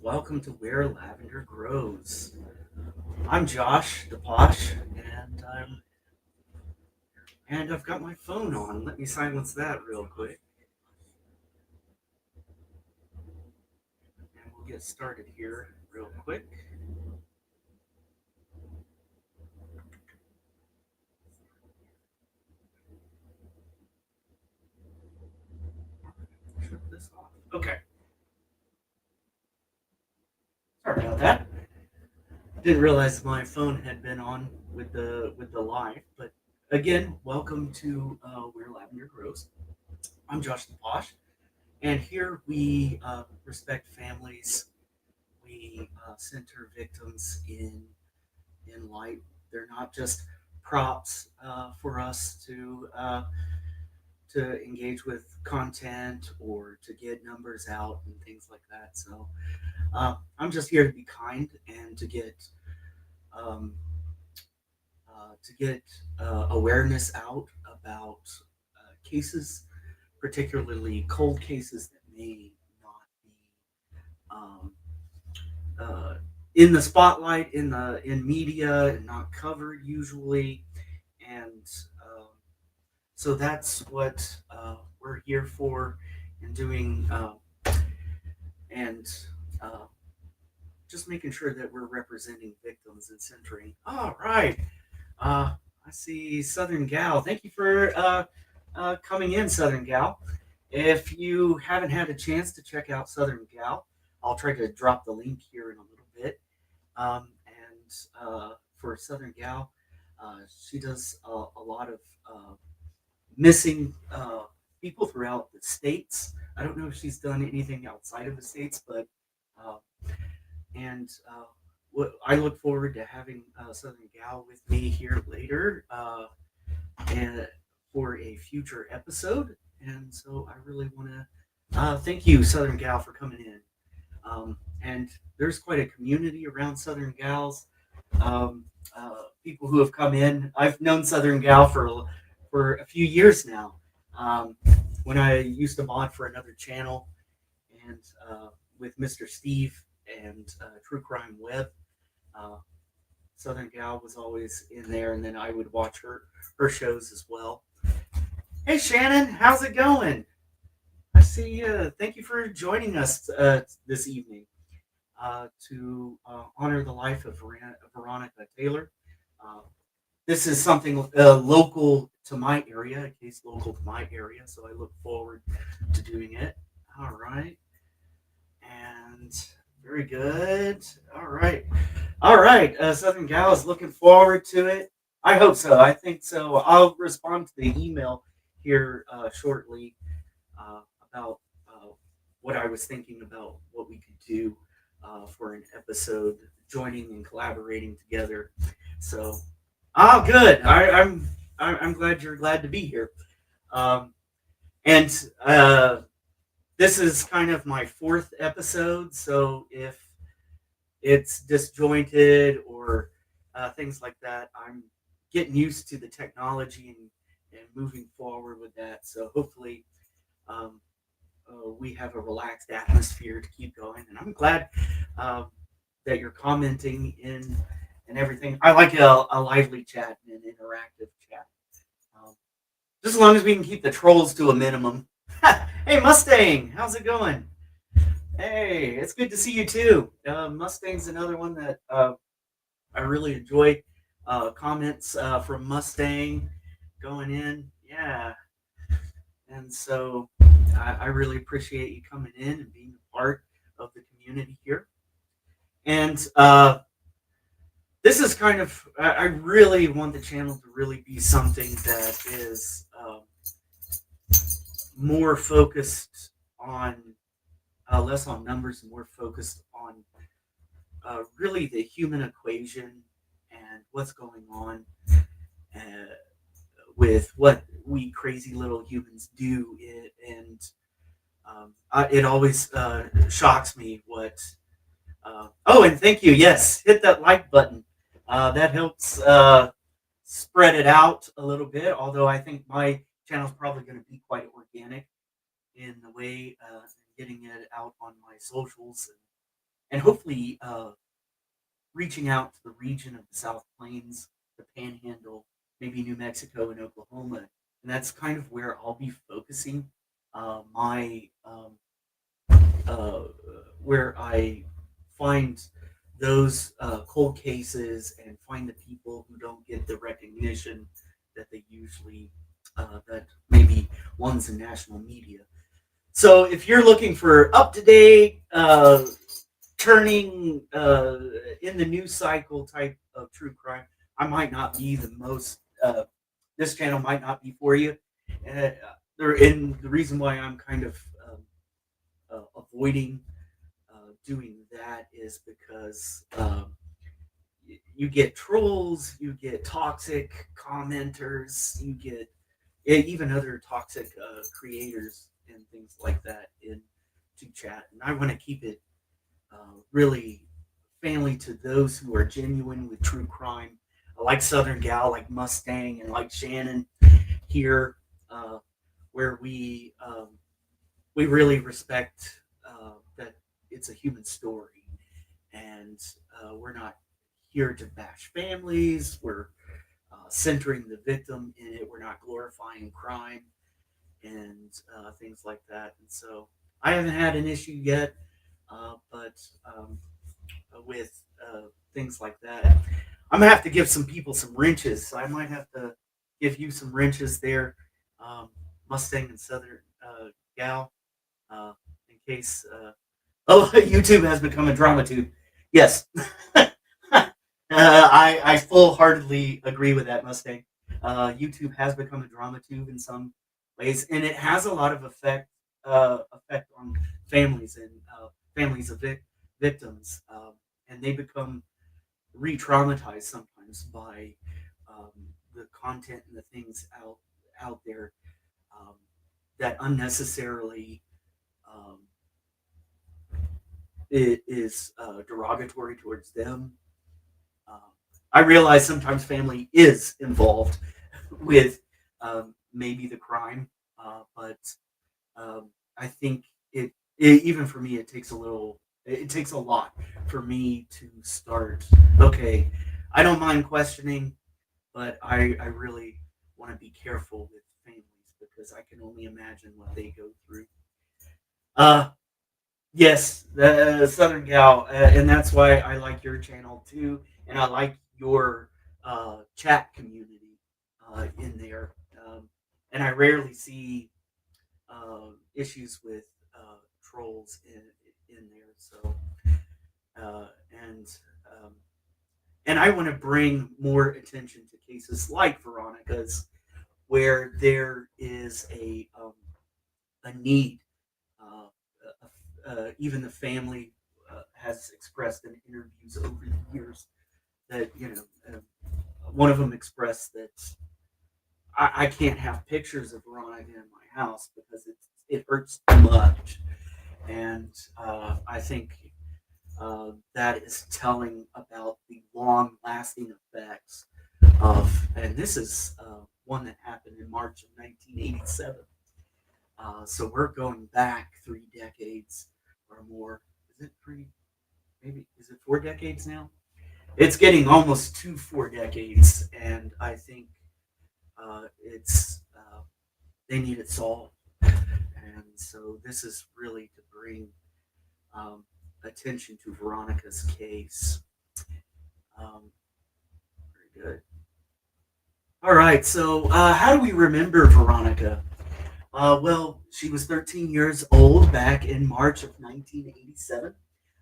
welcome to Where Lavender Grows. I'm Josh, the Posh, and I've got my phone on. Let me silence that real quick, and we'll get started here real quick. Shut this off. Okay, sorry about that. Didn't realize my phone had been on with the live, but again, welcome to Where Lavender Grows. I'm Josh the Posh, and here we respect families. We center victims in light. They're not just props for us to engage with content or to get numbers out and things like that. So I'm just here to be kind and um, to get awareness out about cases, particularly cold cases that may not be um, uh, in the spotlight in media and not covered usually, and so that's what we're here for and doing, and uh, just making sure that we're representing victims and centering. All right, I see Southern Gal. Thank you for coming in, Southern Gal. If you haven't had a chance to check out Southern Gal, I'll try to drop the link here in a little bit. And for Southern Gal, she does a lot of missing people throughout the states. I don't know if she's done anything outside of the states, but uh, and what I look forward to having Southern Gal with me here later and for a future episode. And so I really want to thank you, Southern Gal, for coming in. And there's quite a community around Southern Gals. Um, People who have come in. I've known Southern Gal for a few years now. Um, when I used to mod for another channel, and with Mr. Steve and True Crime Web, uh, Southern Gal was always in there, and then I would watch her shows as well. Hey Shannon, how's it going? I see you. Thank you for joining us this evening to honor the life of Veronica Taylor. Uh, this is something local to my area, a case local to my area, so I look forward to doing it. All right. And very good. All right. All right. Southern Gal is looking forward to it. I hope so. I think so. I'll respond to the email here shortly uh, about what I was thinking about what we could do for an episode, joining and collaborating together. So, oh, good. I'm glad you're glad to be here. Um, and this is kind of my fourth episode, so if it's disjointed or things like that, I'm getting used to the technology and moving forward with that. So hopefully, um, we have a relaxed atmosphere to keep going. And I'm glad um, that you're commenting in and everything. I like a lively chat and an interactive chat. Um, just as long as we can keep the trolls to a minimum. Hey, Mustang, how's it going? Hey, it's good to see you too. Mustang's another one that I really enjoy. Comments from Mustang going in. Yeah. And so I really appreciate you coming in and being a part of the community here. And this is kind of, I really want the channel to really be something that is more focused on, less on numbers and more focused on really the human equation and what's going on uh, with what we crazy little humans do. And it always shocks me what. Oh, and thank you. Yes, hit that like button. That helps spread it out a little bit. Although I think my channel is probably going to be quite organic in the way getting it out on my socials and hopefully reaching out to the region of the South Plains, the Panhandle, maybe New Mexico and Oklahoma, and that's kind of where I'll be focusing my uh, where I find those cold cases and find the people who don't get the recognition that they usually that maybe ones in national media. So if you're looking for up to date, turning in the news cycle type of true crime, I might not be the most. This channel might not be for you. Uh, and the reason why I'm kind of avoiding doing that is because you get trolls, you get toxic commenters, you get even other toxic creators and things like that in to chat. And I want to keep it really family to those who are genuine with true crime. I like Southern Gal, like Mustang, and like Shannon here, uh, where we really respect that it's a human story, and we're not here to bash families. We're centering the victim in it. We're not glorifying crime and things like that. And so I haven't had an issue yet, but with things like that, I'm gonna have to give some people some wrenches. So I might have to give you some wrenches there, um, Mustang and Southern Gal, uh, in case. Oh, YouTube has become a drama tube. Yes, I full heartedly agree with that, Mustang. YouTube has become a drama tube in some ways, and it has a lot of effect on families and families of victims, and they become re-traumatized sometimes by um, the content and the things out there um, that unnecessarily um, it is derogatory towards them. Um, I realize sometimes family is involved with maybe the crime, but I think even for me it takes a little. It takes a lot for me to start. Okay, I don't mind questioning, but I really want to be careful with families because I can only imagine what they go through. Uh, Yes, the Southern Gal, and that's why I like your channel too, and I like your chat community in there. And I rarely see issues with trolls in there. So, uh, and um, and I want to bring more attention to cases like Veronica's, where there is a need. Even the family has expressed in interviews over the years that one of them expressed that I can't have pictures of Veronica in my house because it hurts too much, and I think that is telling about the long-lasting effects of, and this is one that happened in March of 1987. So we're going back 3 decades or more. Is it three? Maybe is it 4 decades now? It's getting almost to 4 decades, and I think it's they need it solved. And so this is really to bring um, attention to Veronica's case. Um, very good. All right. So how do we remember Veronica? Well, she was 13 years old back in March of 1987.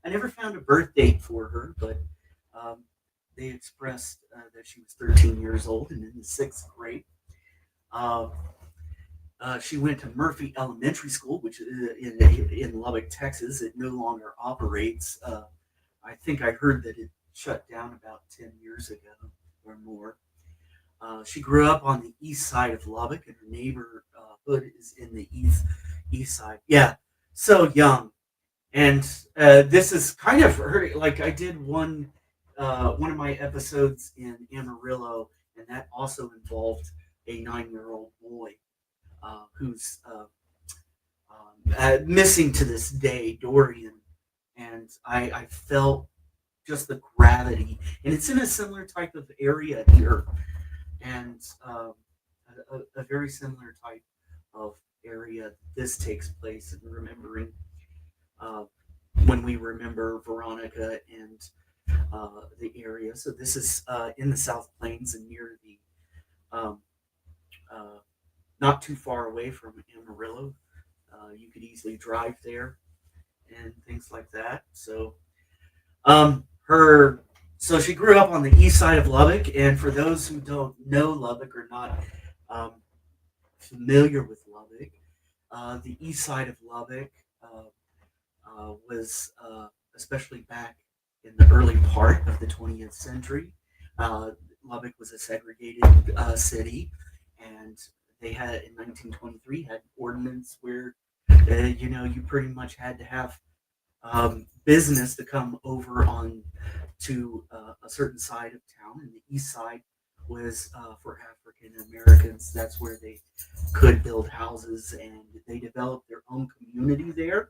I never found a birth date for her, but um, they expressed that she was 13 years old and in the sixth grade. Uh, she went to Murphy Elementary School, which is in Lubbock, Texas. It no longer operates. I think I heard that it shut down about 10 years ago or more. She grew up on the east side of Lubbock, and her neighborhood is in the east side. Yeah, so young, and this is kind of her. Like I did one of my episodes in Amarillo, and that also involved a 9-year-old boy who's missing to this day, Dorian, and I felt just the gravity, and it's in a similar type of area here, and a very similar type of area this takes place in remembering uh, when we remember Veronica and the area. So this is in the South Plains and near the um, uh, not too far away from Amarillo. You could easily drive there and things like that. So her so she grew up on the east side of Lubbock, and for those who don't know Lubbock or not um, familiar with Lubbock, the east side of Lubbock was especially back in the early part of the 20th century. Uh, Lubbock was a segregated city, and they had in 1923 had an ordinance where you pretty much had to have business to come over on to a certain side of town, and the east side was for African Americans. That's where they could build houses, and they developed their own community there.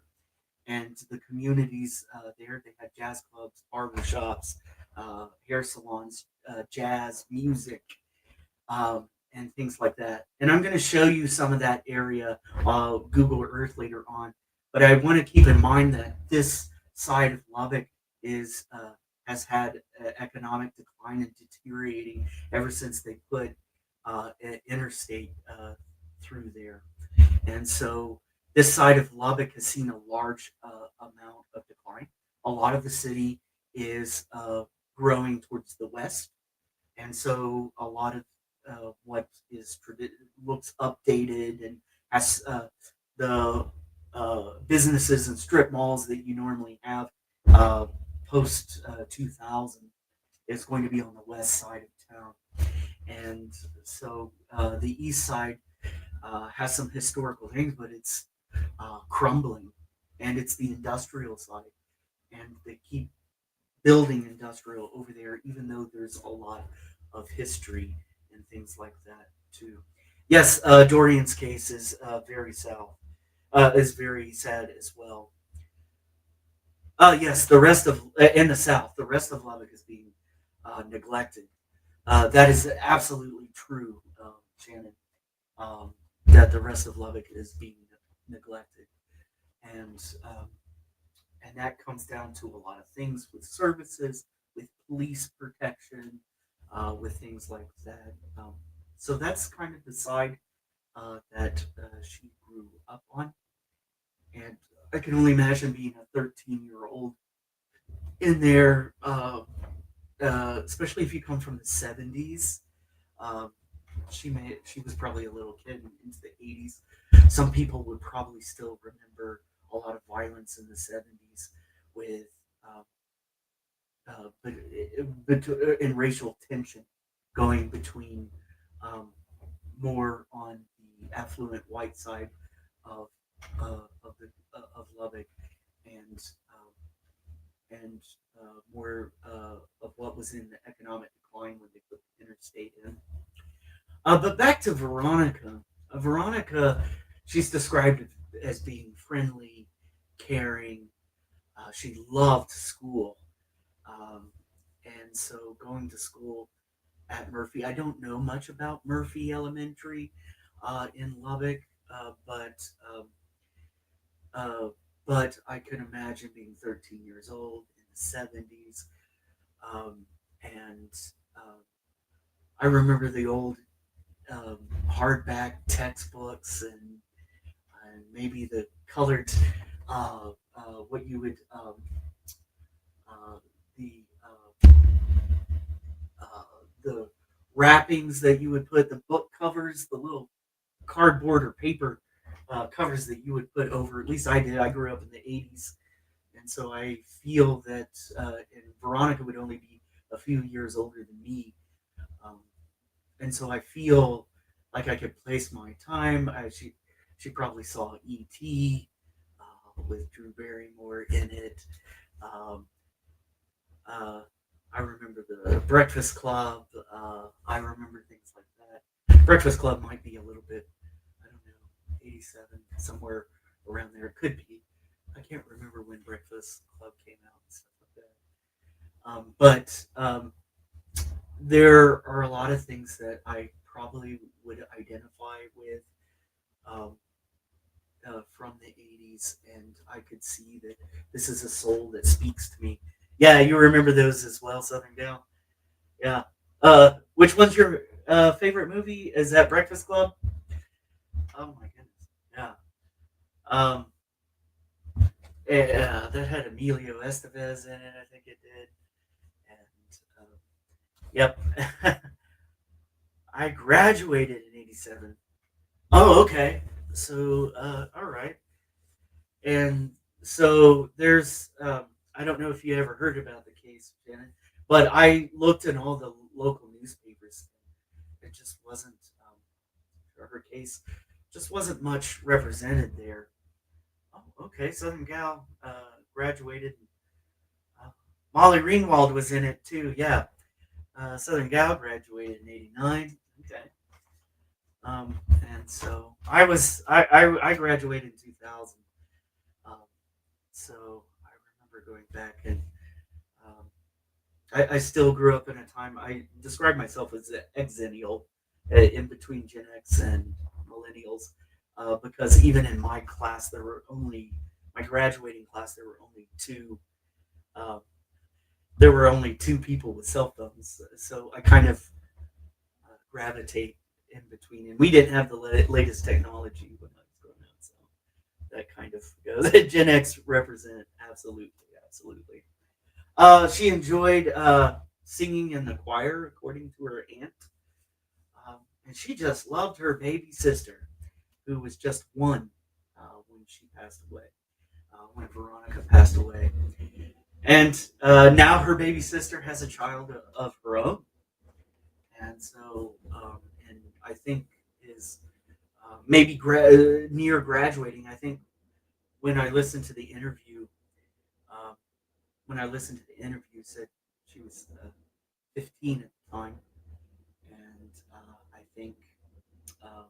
And the communities there, they had jazz clubs, barber shops, hair salons, jazz music, and things like that. And I'm going to show you some of that area, Google Earth later on. But I want to keep in mind that this side of Lubbock is has had economic decline and deteriorating ever since they put an interstate through there. And so this side of Lubbock has seen a large amount of decline. A lot of the city is growing towards the west, and so a lot of what is looks updated and has the businesses and strip malls that you normally have uh, post 2000 is going to be on the west side of town, and so the east side has some historical things, but it's crumbling, and it's the industrial side, and they keep building industrial over there, even though there's a lot of history and things like that too. Yes, Dorian's case is very sad as well. Yes, the rest of in the South, the rest of Lubbock is being neglected. That is absolutely true, Shannon. That the rest of Lubbock is being neglected, and and that comes down to a lot of things with services, with police protection, with things like that. So that's kind of the side that she grew up on, and I can only imagine being a 13-year-old in there, especially if you come from the 70s. Um, she was probably a little kid into the 80s. Some people would probably still remember a lot of violence in the 70s with in racial tension going between um, more on the affluent white side of of Lubbock and and more of what was in the economic decline when they put the interstate in. But back to Veronica. Veronica, she's described as being friendly, caring. She loved school. Um, and so going to school at Murphy, I don't know much about Murphy Elementary in Lubbock, uh, but I can imagine being 13 years old in the 70s. Um, and I remember the old um, hardback textbooks and maybe the colored what you would the uh, the wrappings that you would put the book covers, the little cardboard or paper covers that you would put over. At least I did. I grew up in the 80s, and so I feel that and Veronica would only be a few years older than me. Um, and so I feel like I could place my time. She probably saw E.T. With Drew Barrymore in it. Um, uh, I remember the Breakfast Club. I remember things like that. Breakfast Club might be a little bit, I don't know, 87, somewhere around there. It could be. I can't remember when Breakfast Club came out and stuff like that. But there are a lot of things that I probably would identify with um, from the 80s, and I could see that this is a soul that speaks to me. Yeah, you remember those as well, Southern Gal? Yeah. Which one's your favorite movie? Is that Breakfast Club? Oh my goodness. Yeah. Um, that had Emilio Estevez in it, I think it did. And yep. I graduated in 87. Oh, okay. So, all right. And so there's, I don't know if you ever heard about the case, Janet, but I looked in all the local newspapers. It just wasn't, her case just wasn't much represented there. Oh, okay. Southern Gal graduated. Uh, Molly Ringwald was in it too. Yeah. Southern Gal graduated in '89. Okay. And so I graduated in 2000. Um, so I remember going back and um, I still grew up in a time I describe myself as an exennial, in between Gen X and millennials, because even in my class there were only my graduating class uh, there were only two people with cell phones, so I kind of gravitate in between, and we didn't have the latest technology when I was growing up, so that kind of goes. Gen X represent absolutely, absolutely. She enjoyed singing in the choir, according to her aunt, and she just loved her baby sister, who was just one when she passed away. When Veronica passed away, and now her baby sister has a child of her own, and so and I think is maybe near graduating. I think when I listened to the interview, um, said she was 15 at the time, and I think um,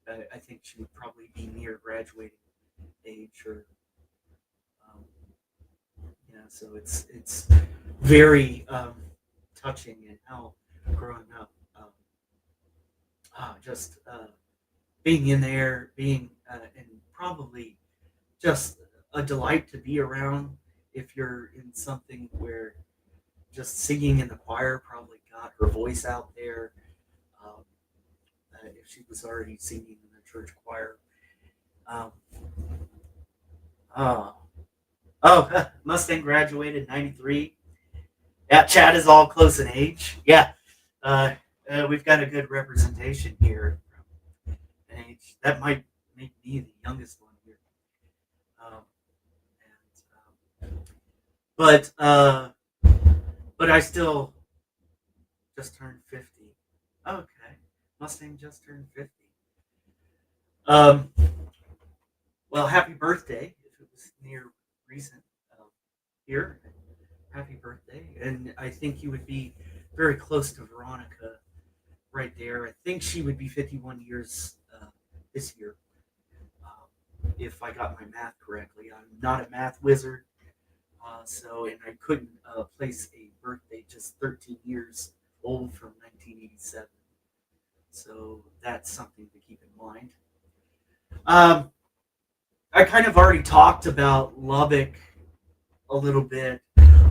I think she would probably be near graduating age, or um, yeah. So it's very touching in how growing up, just being in there, being and probably just a delight to be around if you're in something where just singing in the choir probably got her voice out there. Um, if she was already singing in the church choir. Um, uh, Mustang graduated in '93. Yeah, Chad is all close in age. Yeah, uh, we've got a good representation here from age. That might make me the youngest one here. Um, and, but but I still just turned 50. Okay, Mustang just turned 50. Um, well, happy birthday if it was near recent here. Happy birthday, and I think you would be very close to Veronica right there. I think she would be 51 years this year, if I got my math correctly. I'm not a math wizard, so and I couldn't place a birthday just 13 years old from 1987. So that's something to keep in mind. Um, I kind of already talked about Lubbock a little bit.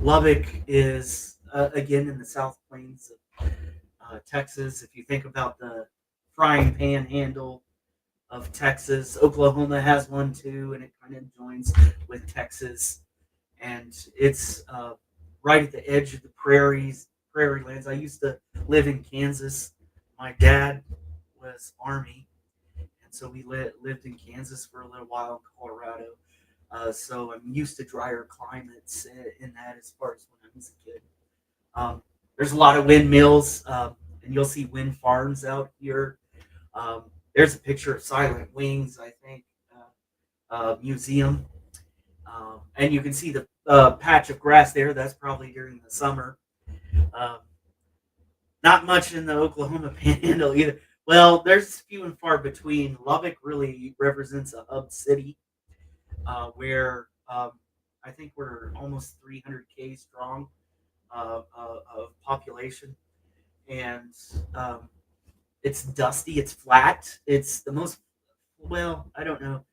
Lubbock is again in the South Plains of Texas. If you think about the frying pan handle of Texas, Oklahoma has one too, and it kind of joins with Texas, and it's right at the edge of the prairie lands. I used to live in Kansas. My dad was Army, and so we lived in Kansas for a little while, in Colorado. So I'm used to drier climates in that as far as when I was a kid. There's a lot of windmills, and you'll see wind farms out here. There's a picture of Silent Wings, I think, museum. And you can see the patch of grass there. That's probably during the summer. Um, Not much in the Oklahoma Panhandle either. Well, there's few and far between. Lubbock really represents a hub city. where I think we're almost 300K strong of population, and um, it's dusty, it's flat, it's the most, well, I don't know.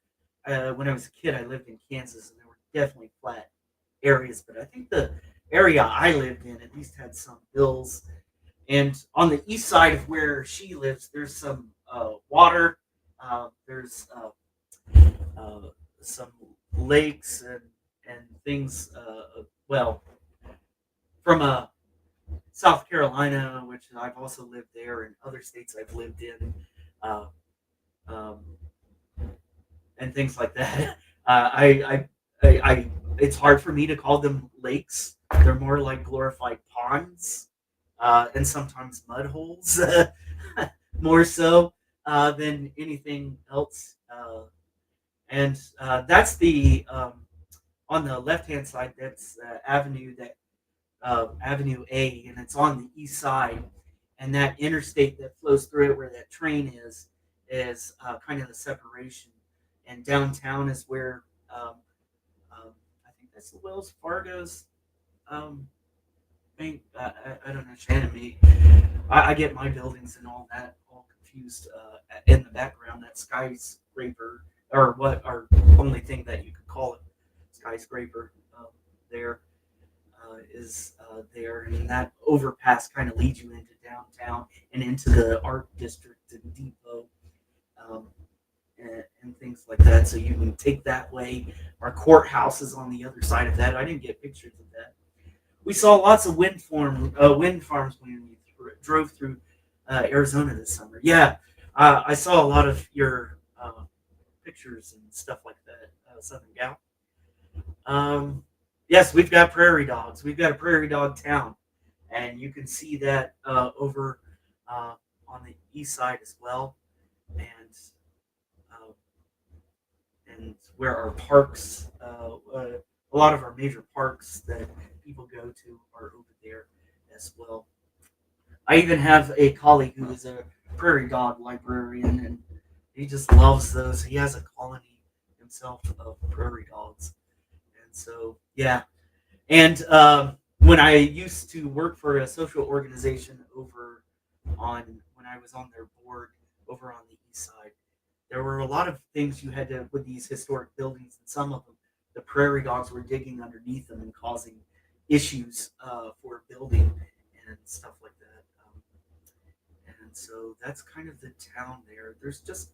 When I was a kid, I lived in Kansas, and there were definitely flat areas, but I think the area I lived in at least had some hills. And on the east side of where she lives, there's some water. There's uh, some lakes and things. Well, from South Carolina, which I've also lived there, and other states I've lived in, uh, um, and things like that. I it's hard for me to call them lakes. They're more like glorified ponds, and sometimes mud holes, more so than anything else. And that's the on the left hand side. That's Avenue A, and it's on the east side. And that interstate that flows through it, where that train is kind of the separation. And downtown is where um, I think that's the Wells Fargo's um, bank. I don't know, Shannon. Me, I get my buildings and all that all confused. In the background, that skyscraper, or what, or only thing that you could call it, skyscraper, there is there, and that overpass kind of leads you into downtown and into the art district and depot, um, and things like that. So you can take that way. Our courthouse is on the other side of that. I didn't get pictures of that. We saw lots of wind farms when we drove through Arizona this summer. Yeah, I saw a lot of your pictures and stuff like that, Southern Gal. Um, yes, we've got prairie dogs. We've got a prairie dog town, and you can see that over uh, on the east side as well, and uh, and where our parks, a lot of our major parks that people go to are over there as well. I even have a colleague who is a prairie dog librarian, and he just loves those. He has a colony himself of prairie dogs, and so yeah. And when I used to work for a social organization over on when I was on their board over on the east side, there were a lot of things you had to with these historic buildings, and some of them the prairie dogs were digging underneath them and causing issues for building and stuff like that. And so that's kind of the town there. There's just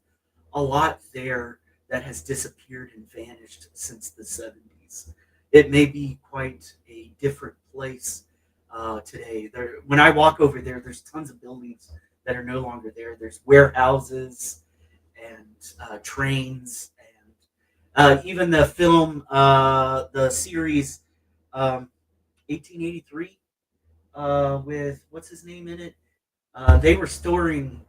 a lot there that has disappeared and vanished since the 70s. It may be quite a different place today. There, when I walk over there, there's tons of buildings that are no longer there. There's warehouses and trains, and even the film, the series, 1883, with what's his name in it. They were storing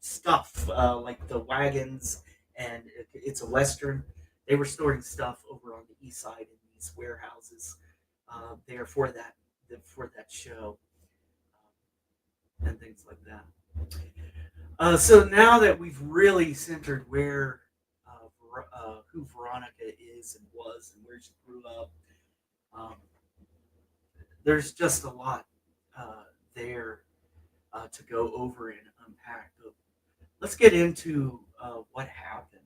stuff like the wagons, and it's a western. They were storing stuff over on the east side in these warehouses there for that show, and things like that. So now that we've really centered where who Veronica is and was and where she grew up, um, there's just a lot there to go over and unpack. But let's get into what happened.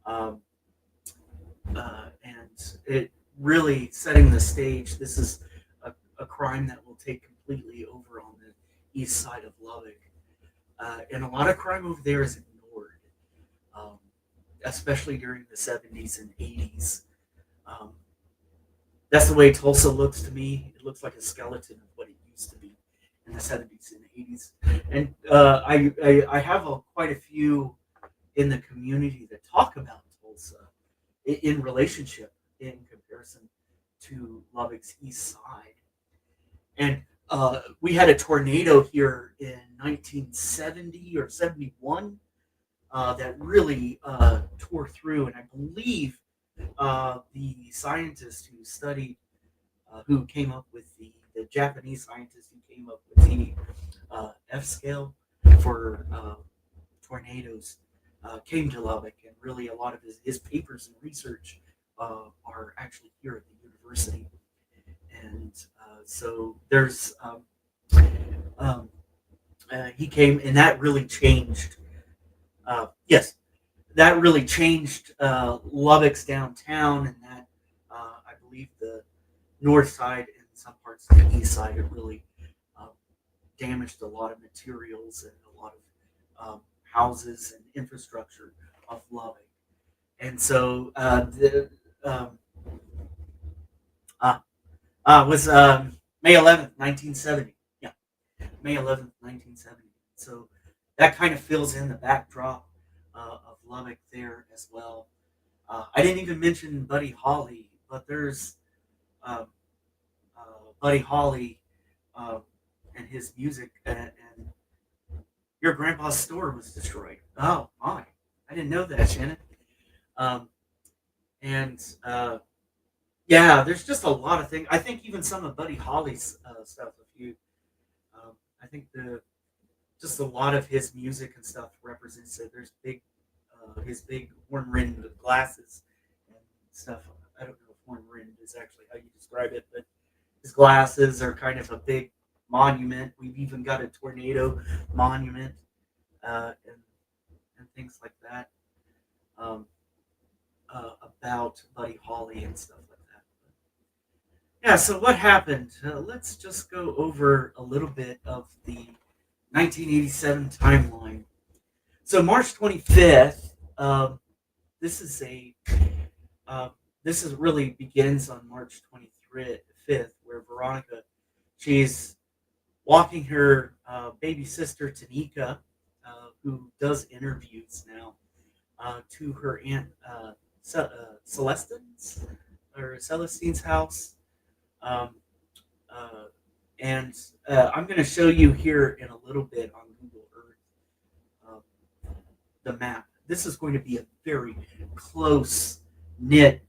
Um, and it really setting the stage. This is a crime that will take completely over on the east side of Lubbock. And a lot of crime over there is ignored, um, especially during the 70s and 80s. Um, that's the way Tulsa looks to me. It looks like a skeleton of what it used to be in the 70s and 80s. And I have quite a few in the community that talk about Tulsa in relationship in comparison to Lubbock's east side. And we had a tornado here in 1970 or 71 that really tore through. And I believe the scientist who studied, who came up with the Japanese scientist who came up with the F scale for tornadoes, came to Lubbock, and really a lot of his papers and research are actually here at the university. And so there's um, he came, and that really changed. Yes, that really changed Lubbock's downtown, and that I believe the north side and some parts of the east side, it really uh, damaged a lot of materials and a lot of houses and infrastructure of Lubbock. And so the uh, was May 11th, 1970. Yeah, May 11th, 1970. So that kind of fills in the backdrop of Lubbock there as well. I didn't even mention Buddy Holly, but there's um, Buddy Holly uh, and his music, and your grandpa's store was destroyed. Oh my, I didn't know that, Shannon. Um, and yeah, there's just a lot of things. I think even some of Buddy Holly's stuff. If you, I think the just a lot of his music and stuff represents it. There's his big horn rimmed glasses and stuff. I don't know if horn rimmed is actually how you describe it, but his glasses are kind of a big monument. We've even got a tornado monument and things like that about Buddy Holly and stuff like that. Yeah, so what happened? Let's just go over a little bit of the 1987 timeline. So March 25th, this is a this is really begins on March 25th, where Veronica, she's walking her baby sister Tanika, who does interviews now, to her aunt Celestine's or Celestine's house. Um, uh, and I'm going to show you here in a little bit on Google Earth the map. This is going to be a very close knit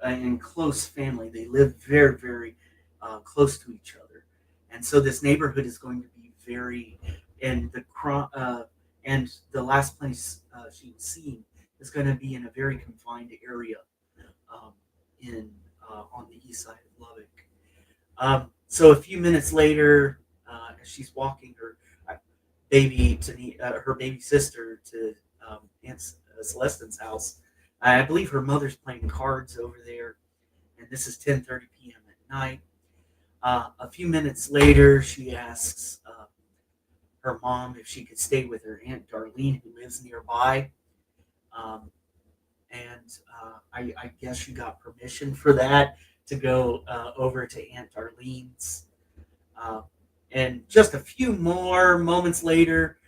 and close family. They live very, very close to each other, and so this neighborhood is going to be very. And and the last place she was seen is going to be in a very confined area um, in on the east side of Lubbock. So a few minutes later, as she's walking uh, her baby sister to Aunt Celestine's house, I believe her mother's playing cards over there, and this is 10:30 p.m. at night. A few minutes later, she asks her mom if she could stay with her Aunt Darlene, who lives nearby. Um, and I guess she got permission for that to go over to Aunt Darlene's. Uh, and just a few more moments later,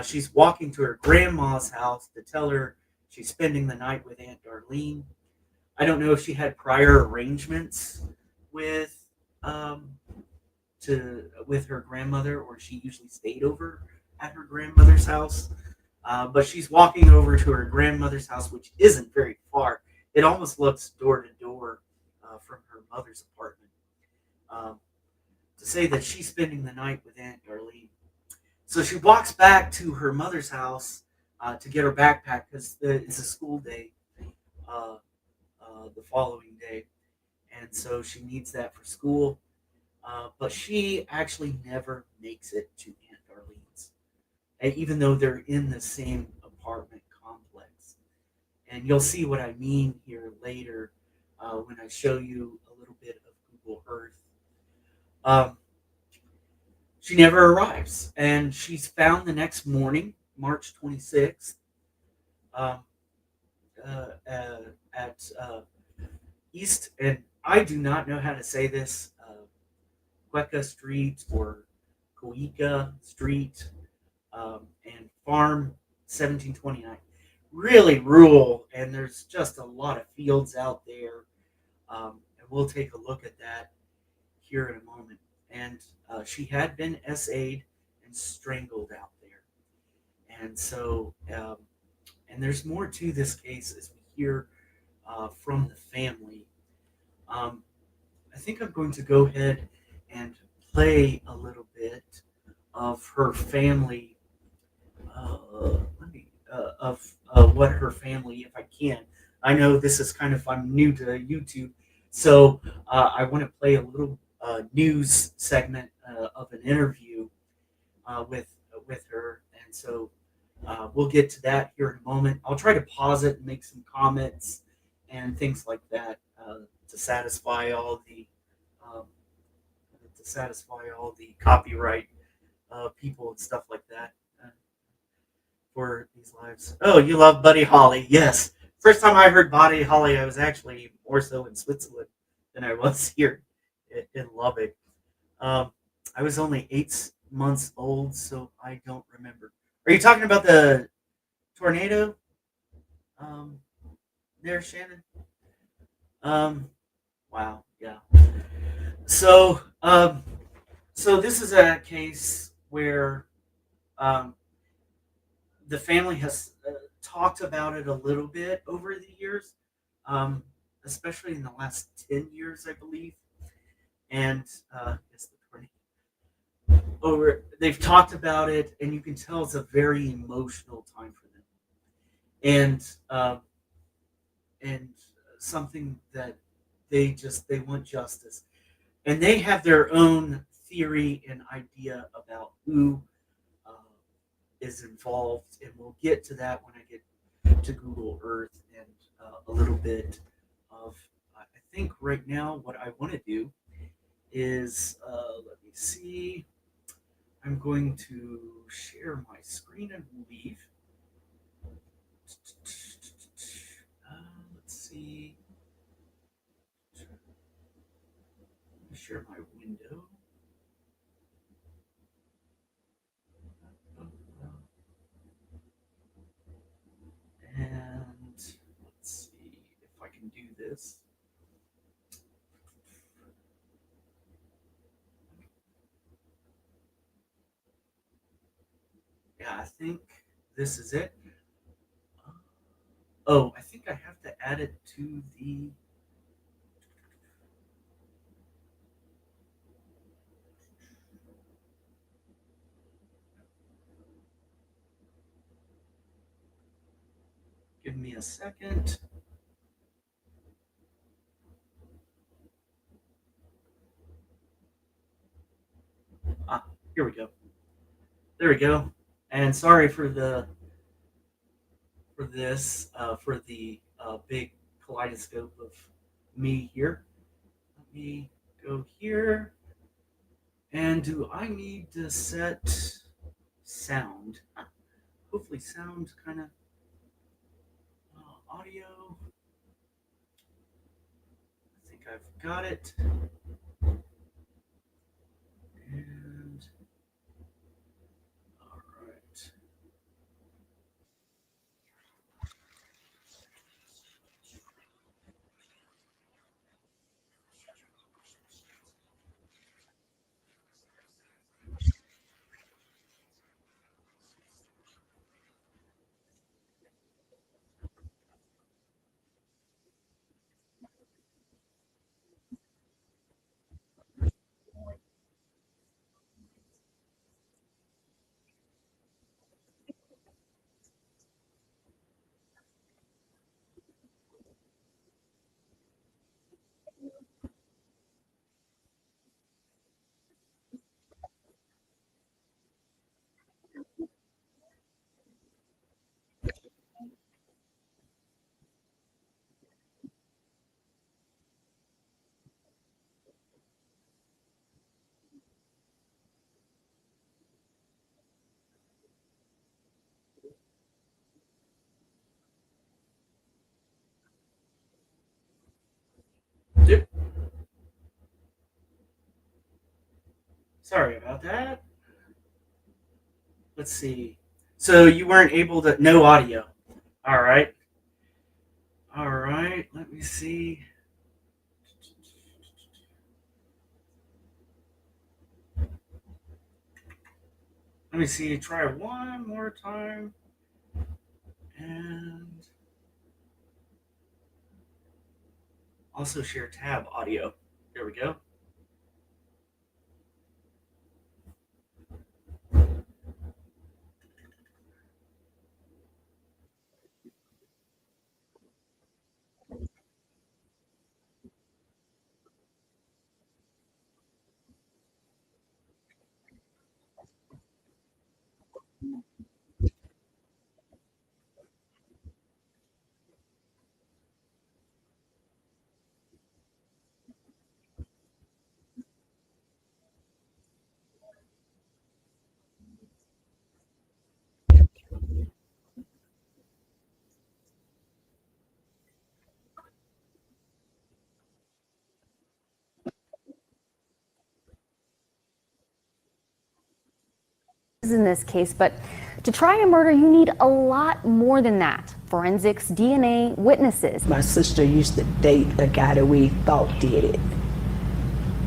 she's walking to her grandma's house to tell her she's spending the night with Aunt Darlene. I don't know if she had prior arrangements with um, with her grandmother, or she usually stayed over at her grandmother's house. But she's walking over to her grandmother's house, which isn't very far. It almost looks door to door from her mother's apartment. Um, to say that she's spending the night with Aunt Darlene. So she walks back to her mother's house to get her backpack because it's a school day uh, the following day. And so she needs that for school. But she actually never makes it to Aunt Darlene's, even though they're in the same apartment complex. And you'll see what I mean here later when I show you a little bit of Google Earth. Um, she never arrives, and she's found the next morning, March 26th, um, at East, and I do not know how to say this, Cueca Street or Coeca Street, and Farm 1729. Really rural, and there's just a lot of fields out there, and we'll take a look at that here in a moment. And she had been SA'd and strangled out there. And so, and there's more to this case as we hear from the family. Um, I think I'm going to go ahead and play a little bit of her family. Let me of what her family, if I can. I know this is kind of, I'm new to YouTube, so I want to play a little news segment of an interview with her, and so we'll get to that here in a moment. I'll try to pause it and make some comments and things like that to satisfy all the um, copyright people and stuff like that for these lives. Oh, you love Buddy Holly? Yes. First time I heard Buddy Holly, I was actually more so in Switzerland than I was here in Lubbock. Um, I was only 8 months old, so I don't remember. Are you talking about the tornado um, there, Shannon? Um, wow, yeah. So, so this is a case where um, the family has talked about it a little bit over the years, um, especially in the last 10 years, I believe. And it's the tornado. Over, they've talked about it, and you can tell it's a very emotional time for them, and and something that they want justice, and they have their own theory and idea about who uh, is involved, and we'll get to that when I get to Google Earth and a little bit of. I think right now what I want to do is let me see. I'm going to share my screen and leave. Let's see. Share my window. And let's see if I can do this. Yeah, I think this is it. Oh, I think I have to add it to the. Give me a second. Ah, here we go. There we go. And sorry for this for the big kaleidoscope of me here. Let me go here. And do I need to set sound? Hopefully, sound kind of audio. I think I've got it. And all right. Yep. Sorry about that. Let's see. So you weren't able to. No audio. All right. All right. Let me see. Let me see. Try one more time. And also share tab audio. There we go. in this case, but to try a murder, you need a lot more than that. Forensics, DNA, witnesses. My sister used to date a guy that we thought did it.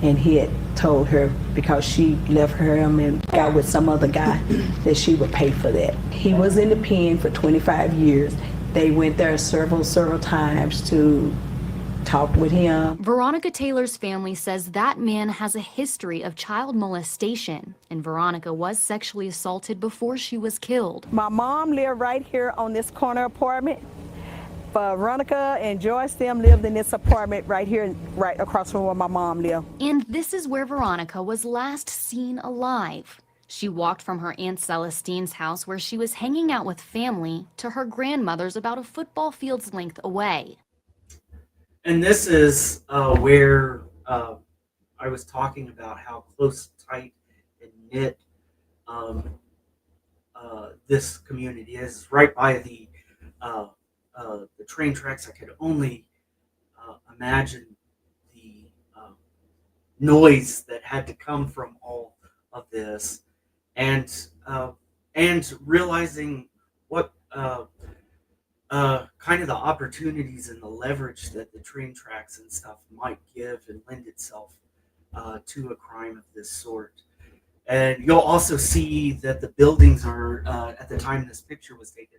And he had told her because she left him and got with some other guy that she would pay for that. He was in the pen for 25 years. They went there several times to talk with him. Veronica Taylor's family says that man has a history of child molestation, and Veronica was sexually assaulted before she was killed. My mom lived right here on this corner apartment. Veronica and Joyce them lived in this apartment right here, right across from where my mom lived. And this is where Veronica was last seen alive. She walked from her Aunt Celestine's house, where she was hanging out with family, to her grandmother's about a football field's length away. And this is where I was talking about how close, tight, and knit this community is. Right by the train tracks. I could only imagine the noise that had to come from all of this, and realizing what kind of the opportunities and the leverage that the train tracks and stuff might give and lend itself to a crime of this sort. And you'll also see that the buildings are, at the time this picture was taken,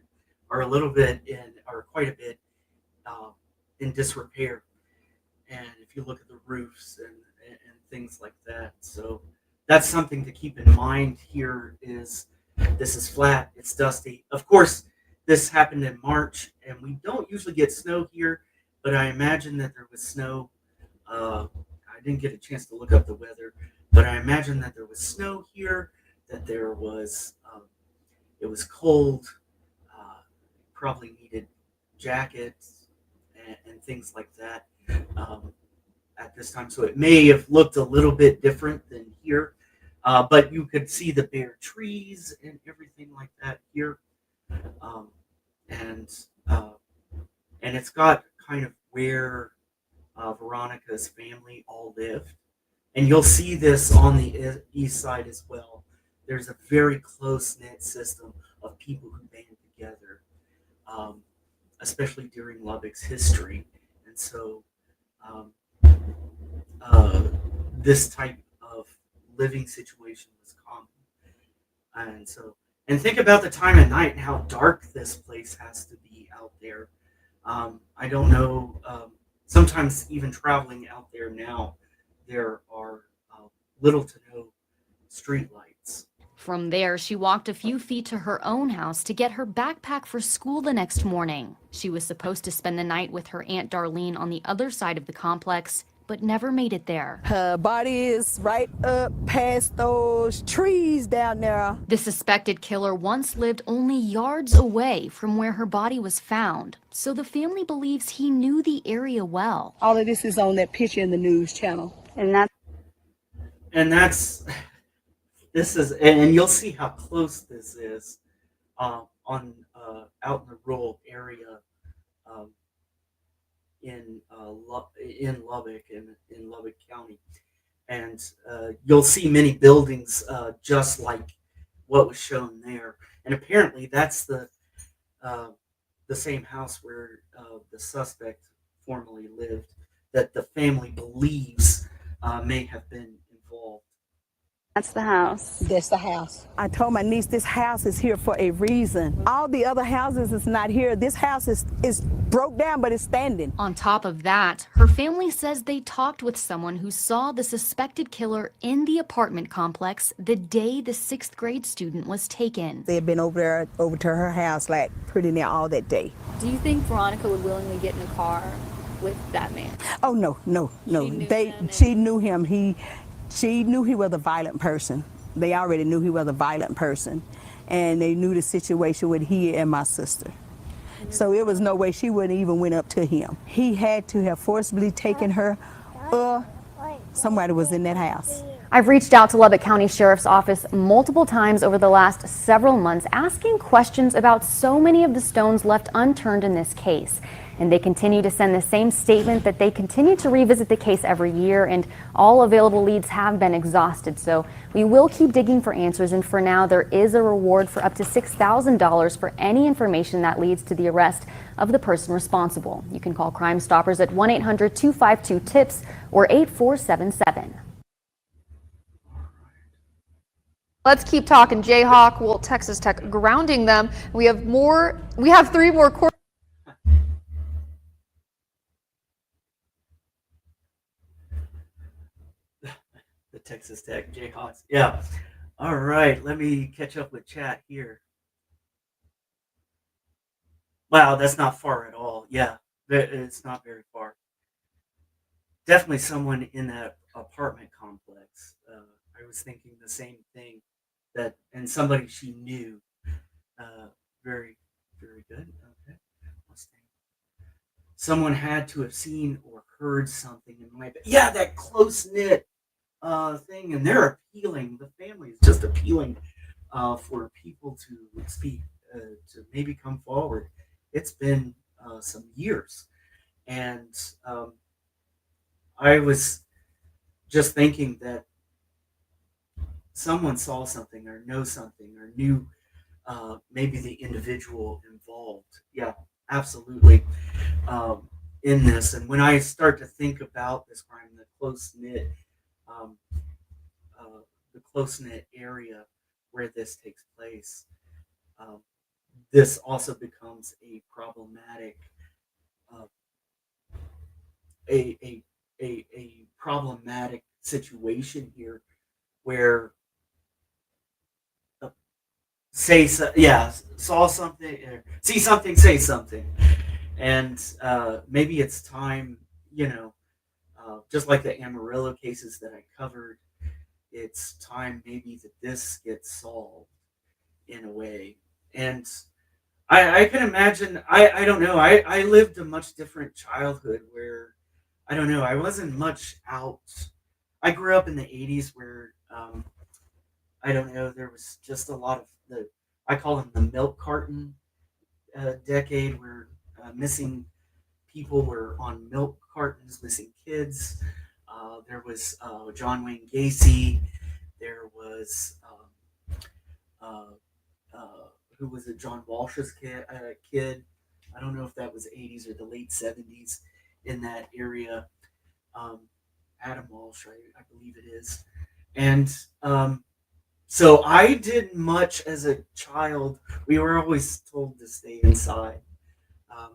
are quite a bit in disrepair. And if you look at the roofs and things like that, so that's something to keep in mind here. Is this is flat, it's dusty. Of course, this happened in March, and we don't usually get snow here, but I imagine that there was snow. I didn't get a chance to look up the weather, but I imagine that there was snow here, that there was, it was cold, probably needed jackets and things like that at this time. So it may have looked a little bit different than here, but you could see the bare trees and everything like that here. And it's got kind of where Veronica's family all lived. And you'll see this on the east side as well. There's a very close-knit system of people who band together, especially during Lubbock's history. And so this type of living situation was common. And think about the time of night and how dark this place has to be out there. I don't know, sometimes even traveling out there now, there are little to no street lights. From there, she walked a few feet to her own house to get her backpack for school the next morning. She was supposed to spend the night with her Aunt Darlene on the other side of the complex, but never made it there. Her body is right up past those trees down there. The suspected killer once lived only yards away from where her body was found, so the family believes he knew the area well. All of this is on that picture in the news channel. And you'll see how close this is out in the rural area in Lubbock and in Lubbock County, and you'll see many buildings just like what was shown there. And apparently, that's the same house where the suspect formerly lived, that the family believes may have been involved. That's the house. That's the house. I told my niece this house is here for a reason. All the other houses is not here. This house is broke down, but it's standing. On top of that, her family says they talked with someone who saw the suspected killer in the apartment complex the day the 6th grade student was taken. They had been over to her house like pretty near all that day. Do you think Veronica would willingly get in a car with that man? Oh, no. She knew him. She knew he was a violent person. They already knew he was a violent person. And they knew the situation with he and my sister. So it was no way she wouldn't even went up to him. He had to have forcibly taken her, or somebody was in that house. I've reached out to Lubbock County Sheriff's Office multiple times over the last several months, asking questions about so many of the stones left unturned in this case. And they continue to send the same statement that they continue to revisit the case every year, and all available leads have been exhausted. So we will keep digging for answers, and for now there is a reward for up to $6,000 for any information that leads to the arrest of the person responsible. You can call Crime Stoppers at 1-800-252-TIPS or 8477. Let's keep talking Jayhawk. Well, Texas Tech grounding them. We have three more court. The Texas Tech Jayhawks. Yeah. All right. Let me catch up with chat here. Wow, that's not far at all. Yeah, it's not very far. Definitely someone in that apartment complex. I was thinking the same thing, and somebody she knew. Very, very good. Okay. Someone had to have seen or heard something in my bed. Yeah, that close knit thing, and they're appealing. The family is just appealing for people to speak, to maybe come forward. It's been some years, and I was just thinking that someone saw something or knows something or knew maybe the individual involved. Yeah, absolutely. In this, and when I start to think about this crime, um, the close knit area where this takes place, um, this also becomes a problematic, uh, a problematic situation here, where saw something, see something, say something, and maybe it's time, just like the Amarillo cases that I covered, it's time maybe that this gets solved in a way. And I can imagine, I don't know, I lived a much different childhood where, I don't know, I wasn't much out. I grew up in the 80s where, I don't know, there was just a lot of I call them the milk carton decade, where missing people were on milk cartons, missing kids. There was John Wayne Gacy. There was who was it? John Walsh's kid. I don't know if that was 80s or the late 70s in that area. Adam Walsh, I believe it is. And so I didn't much as a child. We were always told to stay inside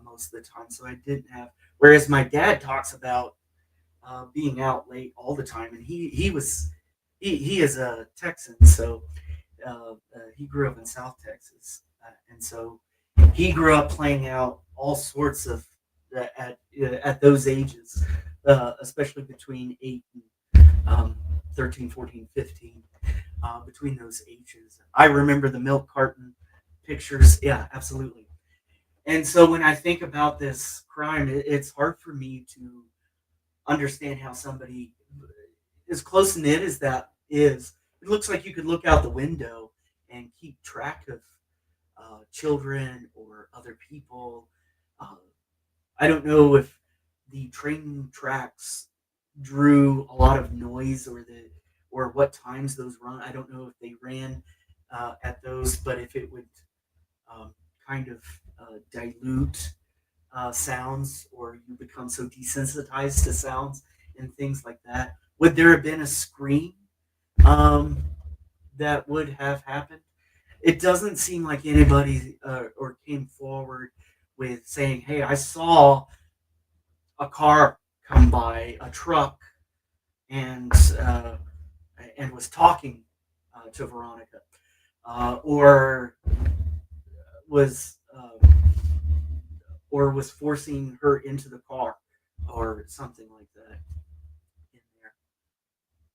most of the time, so I didn't have. Whereas my dad talks about being out late all the time, and he is a Texan, so he grew up in South Texas, and so he grew up playing out all sorts of at those ages, especially between 8 and 13, 14, 15. Between those ages, I remember the milk carton pictures. Yeah, absolutely. And so when I think about this crime, it's hard for me to understand how somebody as close knit as that is. It looks like you could look out the window and keep track of children or other people. Uh, I don't know if the train tracks drew a lot of noise, or what times those run. I don't know if they ran at those, but if it would kind of dilute sounds, or you become so desensitized to sounds and things like that. Would there have been a scream that would have happened? It doesn't seem like anybody or came forward with saying, "Hey, I saw a car come by, a truck, and was talking to Veronica, or was forcing her into the car, or something like that." In there,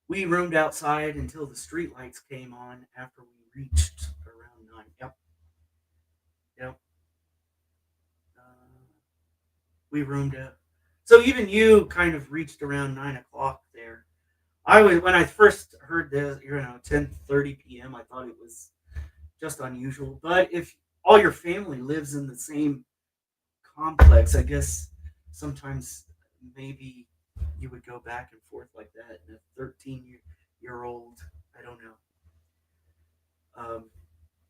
we roomed outside until the street lights came on after we reached around 9. Yep. We roomed up. So even you kind of reached around 9 o'clock there. When I first heard this, 10:30 p.m. I thought it was just unusual. But if all your family lives in the same complex. I guess sometimes maybe you would go back and forth like that. And a 13-year-old, I don't know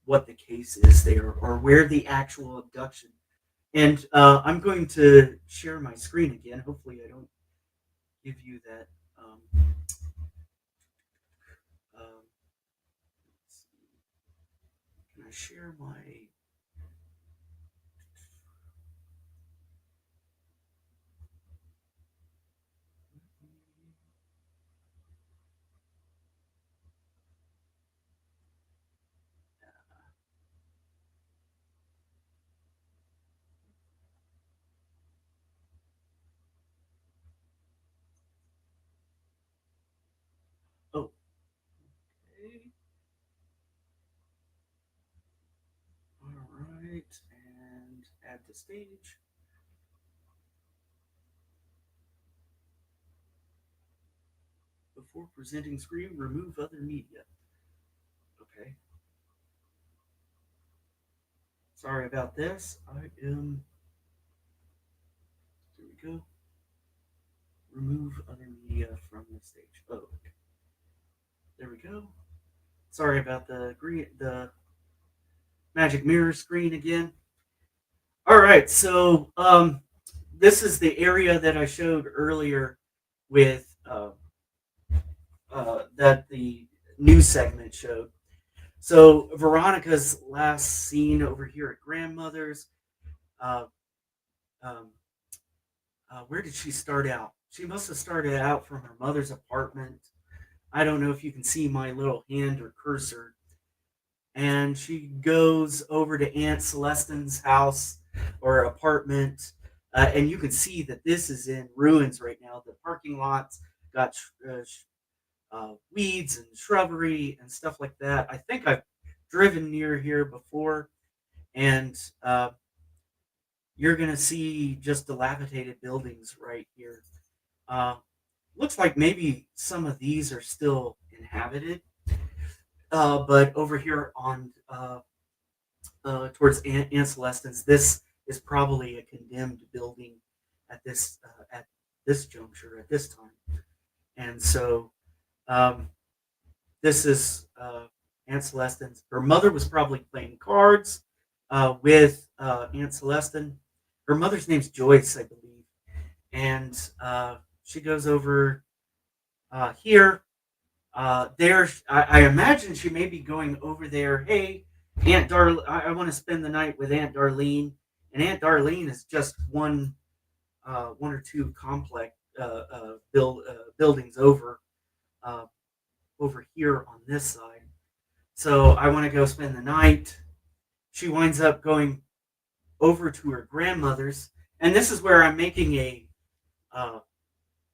what the case is there or where the actual abduction. And I'm going to share my screen again. Hopefully, I don't give you that. Let's see. Can I share my? Oh, okay. All right, and add to stage. Before presenting screen, remove other media. Okay. Sorry about this. I am. There we go. Remove other media from the stage. Oh, okay. There we go. Sorry about the magic mirror screen again. All right, so this is the area that I showed earlier with that the news segment showed. So Veronica's last scene over here at grandmother's. Uh, um, where did she start out? She must have started out from her mother's apartment. I don't know if you can see my little hand or cursor. And she goes over to Aunt Celestine's house or apartment. And you can see that this is in ruins right now. The parking lots got weeds and shrubbery and stuff like that. I think I've driven near here before. And you're going to see just dilapidated buildings right here. Looks like maybe some of these are still inhabited. But over here on towards Aunt Celestine's, this is probably a condemned building at this juncture at this time. And so this is Aunt Celestine's. Her mother was probably playing cards with Aunt Celestine. Her mother's name's Joyce, I believe, and she goes over here. There, I imagine she may be going over there. Hey, Aunt Darlene, I want to spend the night with Aunt Darlene, and Aunt Darlene is just one or two complex buildings over here on this side. So I want to go spend the night. She winds up going over to her grandmother's, and this is where I'm making a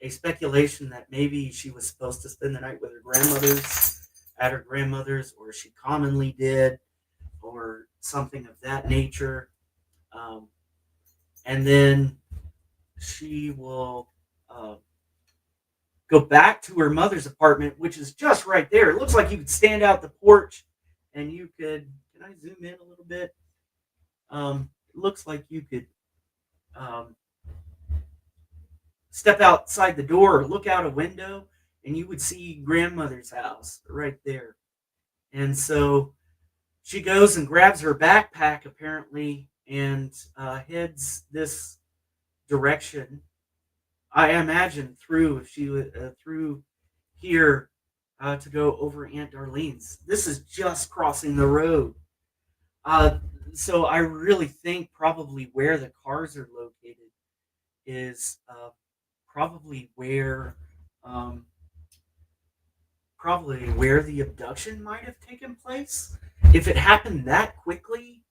speculation that maybe she was supposed to spend the night with her grandmother's, or she commonly did, or something of that nature. And then she will go back to her mother's apartment, which is just right there. It looks like you could stand out the porch and you could, can I zoom in a little bit? It looks like you could step outside the door or look out a window and you would see grandmother's house right there. And so she goes and grabs her backpack apparently and heads this direction. I imagine through here to go over Aunt Darlene's. This is just crossing the road. So I really think probably where the cars are located is probably where the abduction might have taken place. If it happened that quickly,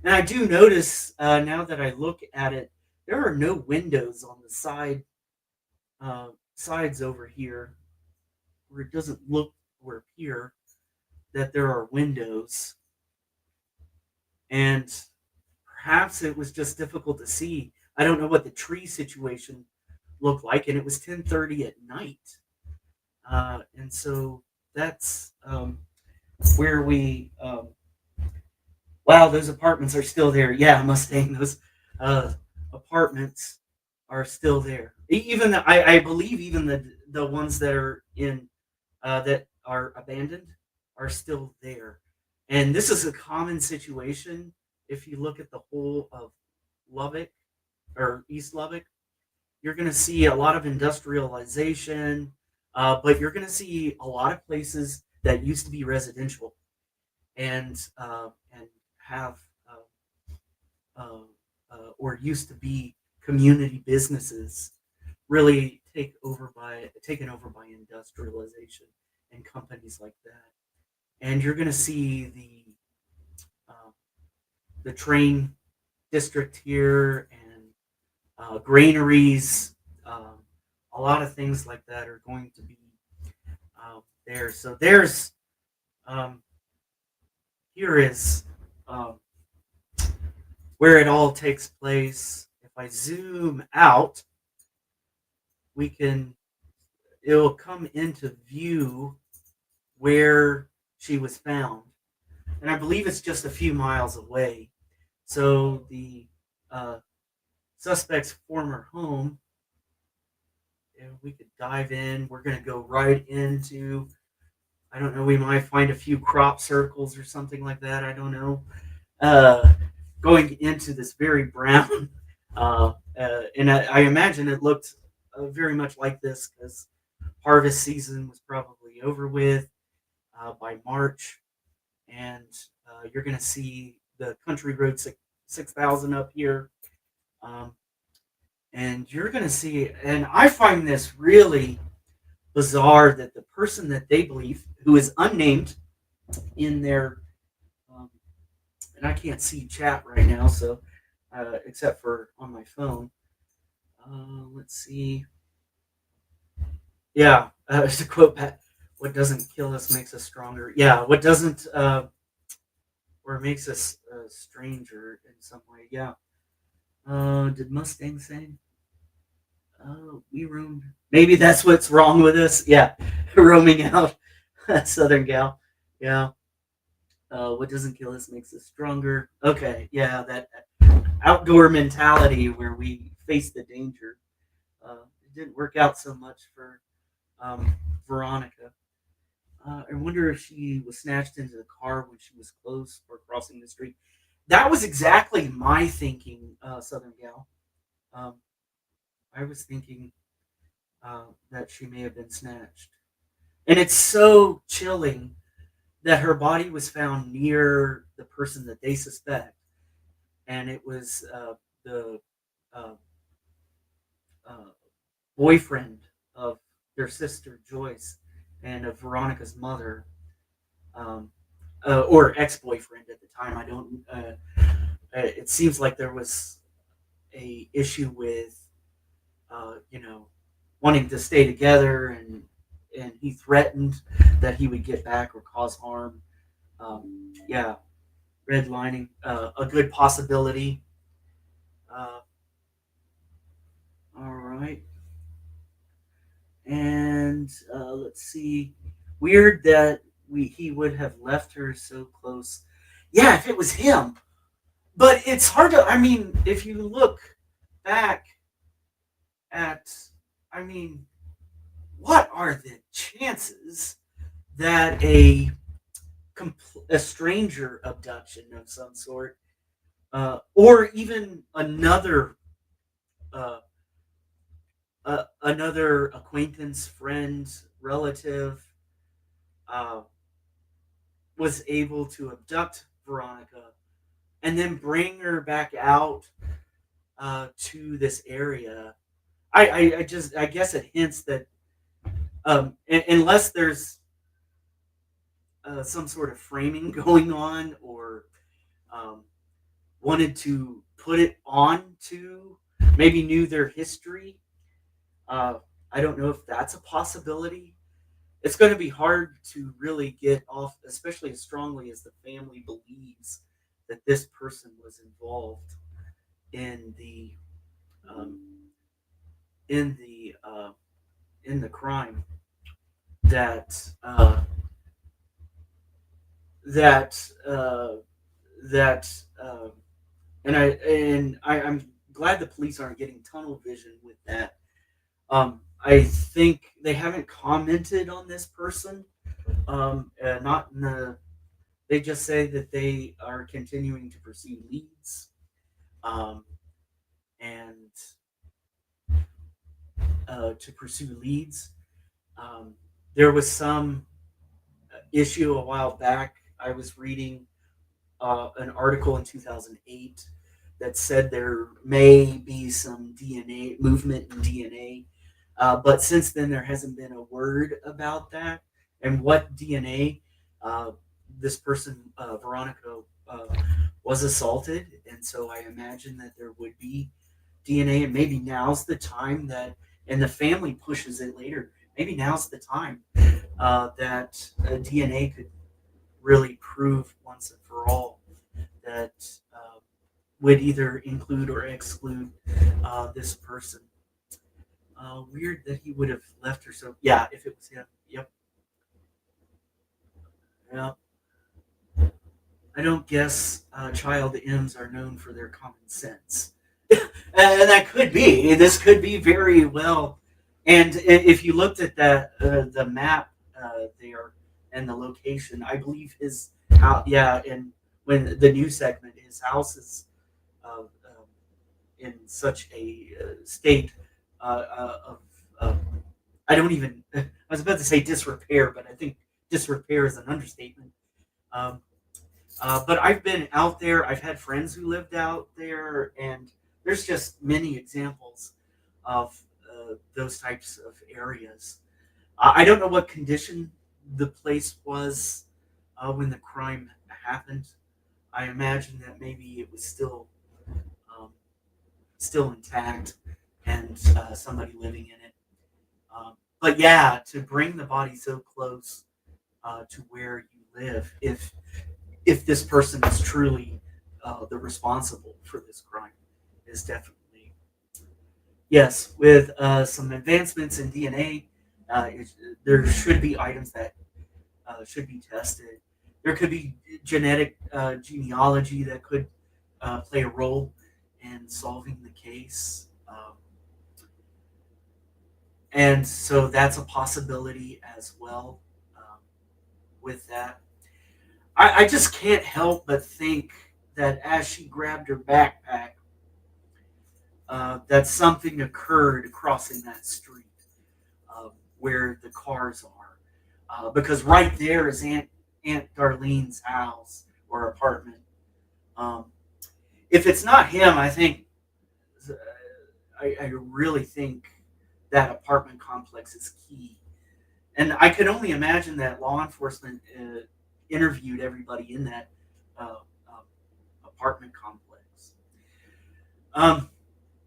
and I do notice now that I look at it, there are no windows on the sides over here, where it doesn't look or appear that there are windows. And perhaps it was just difficult to see. I don't know what the tree situation looked like, and it was 10:30 at night. And so that's where we. Wow, those apartments are still there. Yeah, Mustang. Those apartments are still there. Even I believe even the ones that are in that are abandoned are still there. And this is a common situation if you look at the whole of Lubbock or East Lubbock. You're going to see a lot of industrialization, but you're going to see a lot of places that used to be residential and have uh, or used to be community businesses really taken over by industrialization and companies like that. And you're going to see uh, the train district here and granaries, a lot of things like that are going to be there. So there's um, here is um, where it all takes place. If I zoom out, we can it'll come into view where she was found, and I believe it's just a few miles away. So the uh, suspect's former home, and we could dive in. We're going to go right into, I don't know, we might find a few crop circles or something like that. I don't know. Uh, Going into this very brown, and I imagine it looked very much like this because harvest season was probably over with by March, and you're going to see the country road 6,000 up here. Um, and you're going to see, and I find this really bizarre that the person that they believe, who is unnamed in their, um, and I can't see chat right now, so except for on my phone. Let's see. Yeah, to quote Pat, what doesn't kill us makes us stronger. Yeah, what doesn't, or makes us stranger in some way. Yeah. Did Mustang say? We roamed. Maybe that's what's wrong with us. Yeah, roaming out. Southern gal. Yeah. What doesn't kill us makes us stronger. Okay. Yeah, that outdoor mentality where we face the danger. It didn't work out so much for Veronica. I wonder if she was snatched into the car when she was close or crossing the street. That was exactly my thinking, Southern gal. Um, I was thinking that she may have been snatched. And it's so chilling that her body was found near the person that they suspect. And it was the uh, uh, boyfriend of their sister, Joyce, and of Veronica's mother, um, or ex boyfriend at the time. I don't, it seems like there was a issue with, wanting to stay together, and he threatened that he would get back or cause harm. Yeah, redlining, a good possibility. Uh, all right, and let's see. Weird that he would have left her so close. Yeah, if it was him, but it's hard to. I mean, if you look back at, I mean, what are the chances that a stranger abduction of some sort, or even uh, another acquaintance, friend, relative, uh, was able to abduct Veronica and then bring her back out to this area. I guess it hints that unless there's some sort of framing going on, or um, wanted to put it on to, maybe knew their history. I don't know if that's a possibility. It's going to be hard to really get off, especially as strongly as the family believes that this person was involved in the um, in the in the crime that that that and I'm glad the police aren't getting tunnel vision with that. I think they haven't commented on this person. Not in the. They just say that they are continuing to pursue leads, and to pursue leads. Um, there was some issue a while back. I was reading an article in 2008 that said there may be some DNA movement in DNA, but since then there hasn't been a word about that and what DNA. Uh, this person, Veronica, was assaulted, and so I imagine that there would be DNA, and maybe now's the time that, and the family pushes it later. Maybe now's the time that DNA could really prove once and for all that would either include or exclude this person. Weird that he would have left her so. Yeah, if it was him. Yep. Yeah. I don't guess child M's are known for their common sense. And that could be. This could be very well. And if you looked at the map there and the location, I believe his house, yeah, and when the news segment, his house is in such a state of I don't even. I was about to say disrepair, but I think disrepair is an understatement. Um, but I've been out there. I've had friends who lived out there, and there's just many examples of those types of areas. I don't know what condition the place was when the crime happened. I imagine that maybe it was um, still intact and somebody living in it. But yeah, to bring the body so close to where you live, if this person is truly the responsible for this crime, is definitely yes. With some advancements in DNA, there should be items that should be tested. There could be genetic genealogy that could play a role in solving the case. And so that's a possibility as well with that. I just can't help but think that as she grabbed her backpack, that something occurred crossing that street where the cars are. Because right there is Aunt Darlene's house or apartment. Um, if it's not him, I think, I really think that apartment complex is key. And I could only imagine that law enforcement interviewed everybody in that uh, uh, apartment complex. Um,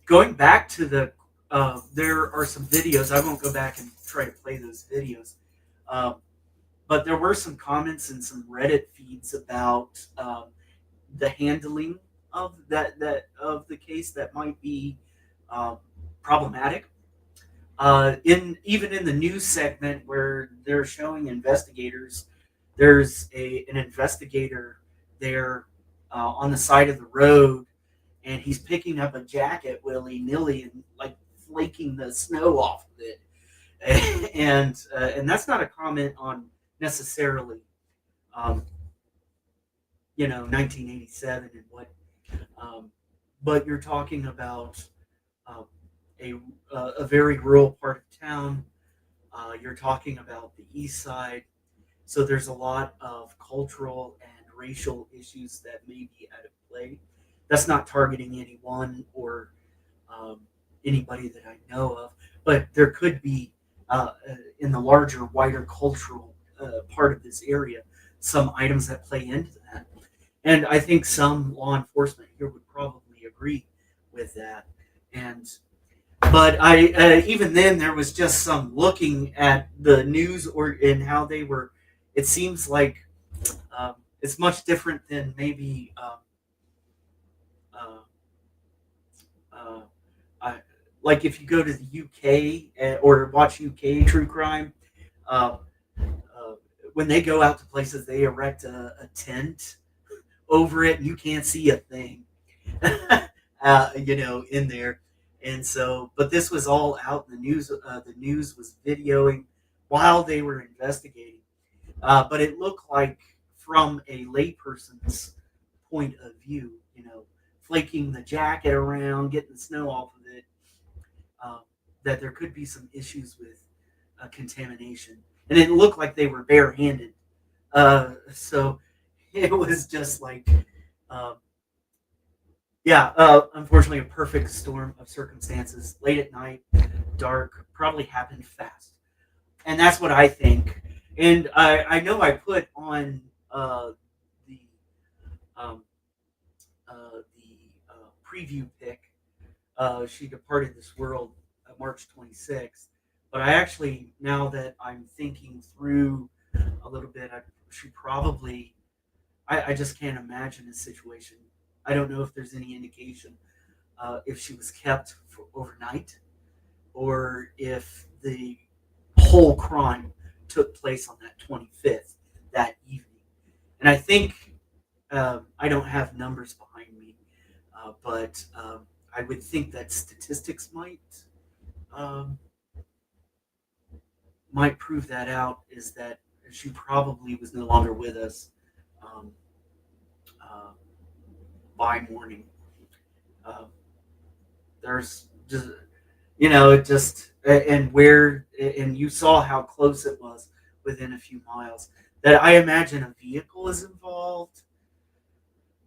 Going back to there are some videos. I won't go back and try to play those videos. Um, but there were some comments in some Reddit feeds about the handling of that of the case that might be uh, problematic. Even in the news segment where they're showing investigators, there's an investigator there on the side of the road, and he's picking up a jacket willy nilly and like flaking the snow off of it, and that's not a comment on necessarily, um, 1987 and what, but you're talking about uh, a a very rural part of town. You're talking about the east side, so there's a lot of cultural and racial issues that may be at play. That's not targeting anyone or anybody that I know of, but there could be in the larger, wider cultural part of this area some items that play into that. And I think some law enforcement here would probably agree with that. And but I even then there was just some looking at the news or in how they were. It seems like it's much different than maybe uh, uh, like if you go to the UK or watch UK true crime. Uh, when they go out to places, they erect a tent over it, and you can't see a thing. in there. And so, but this was all out in the news. The news was videoing while they were investigating. But it looked like, from a layperson's point of view, flaking the jacket around, getting the snow off of it, that there could be some issues with contamination. And it looked like they were barehanded. So it was just like, um, yeah, unfortunately, a perfect storm of circumstances. Late at night, dark, probably happened fast. And that's what I think. And I know I put on the um, preview pic. She departed this world March 26th. But I actually, now that I'm thinking through a little bit, she probably, I just can't imagine a situation. I don't know if there's any indication if she was kept for overnight, or if the whole crime took place on that 25th, that evening. And I think, I don't have numbers behind me, but I would think that statistics um, might prove that out, is that she probably was no longer with us um, uh, by morning. Uh, there's just, it just, and you saw how close it was, within a few miles, that I imagine a vehicle is involved.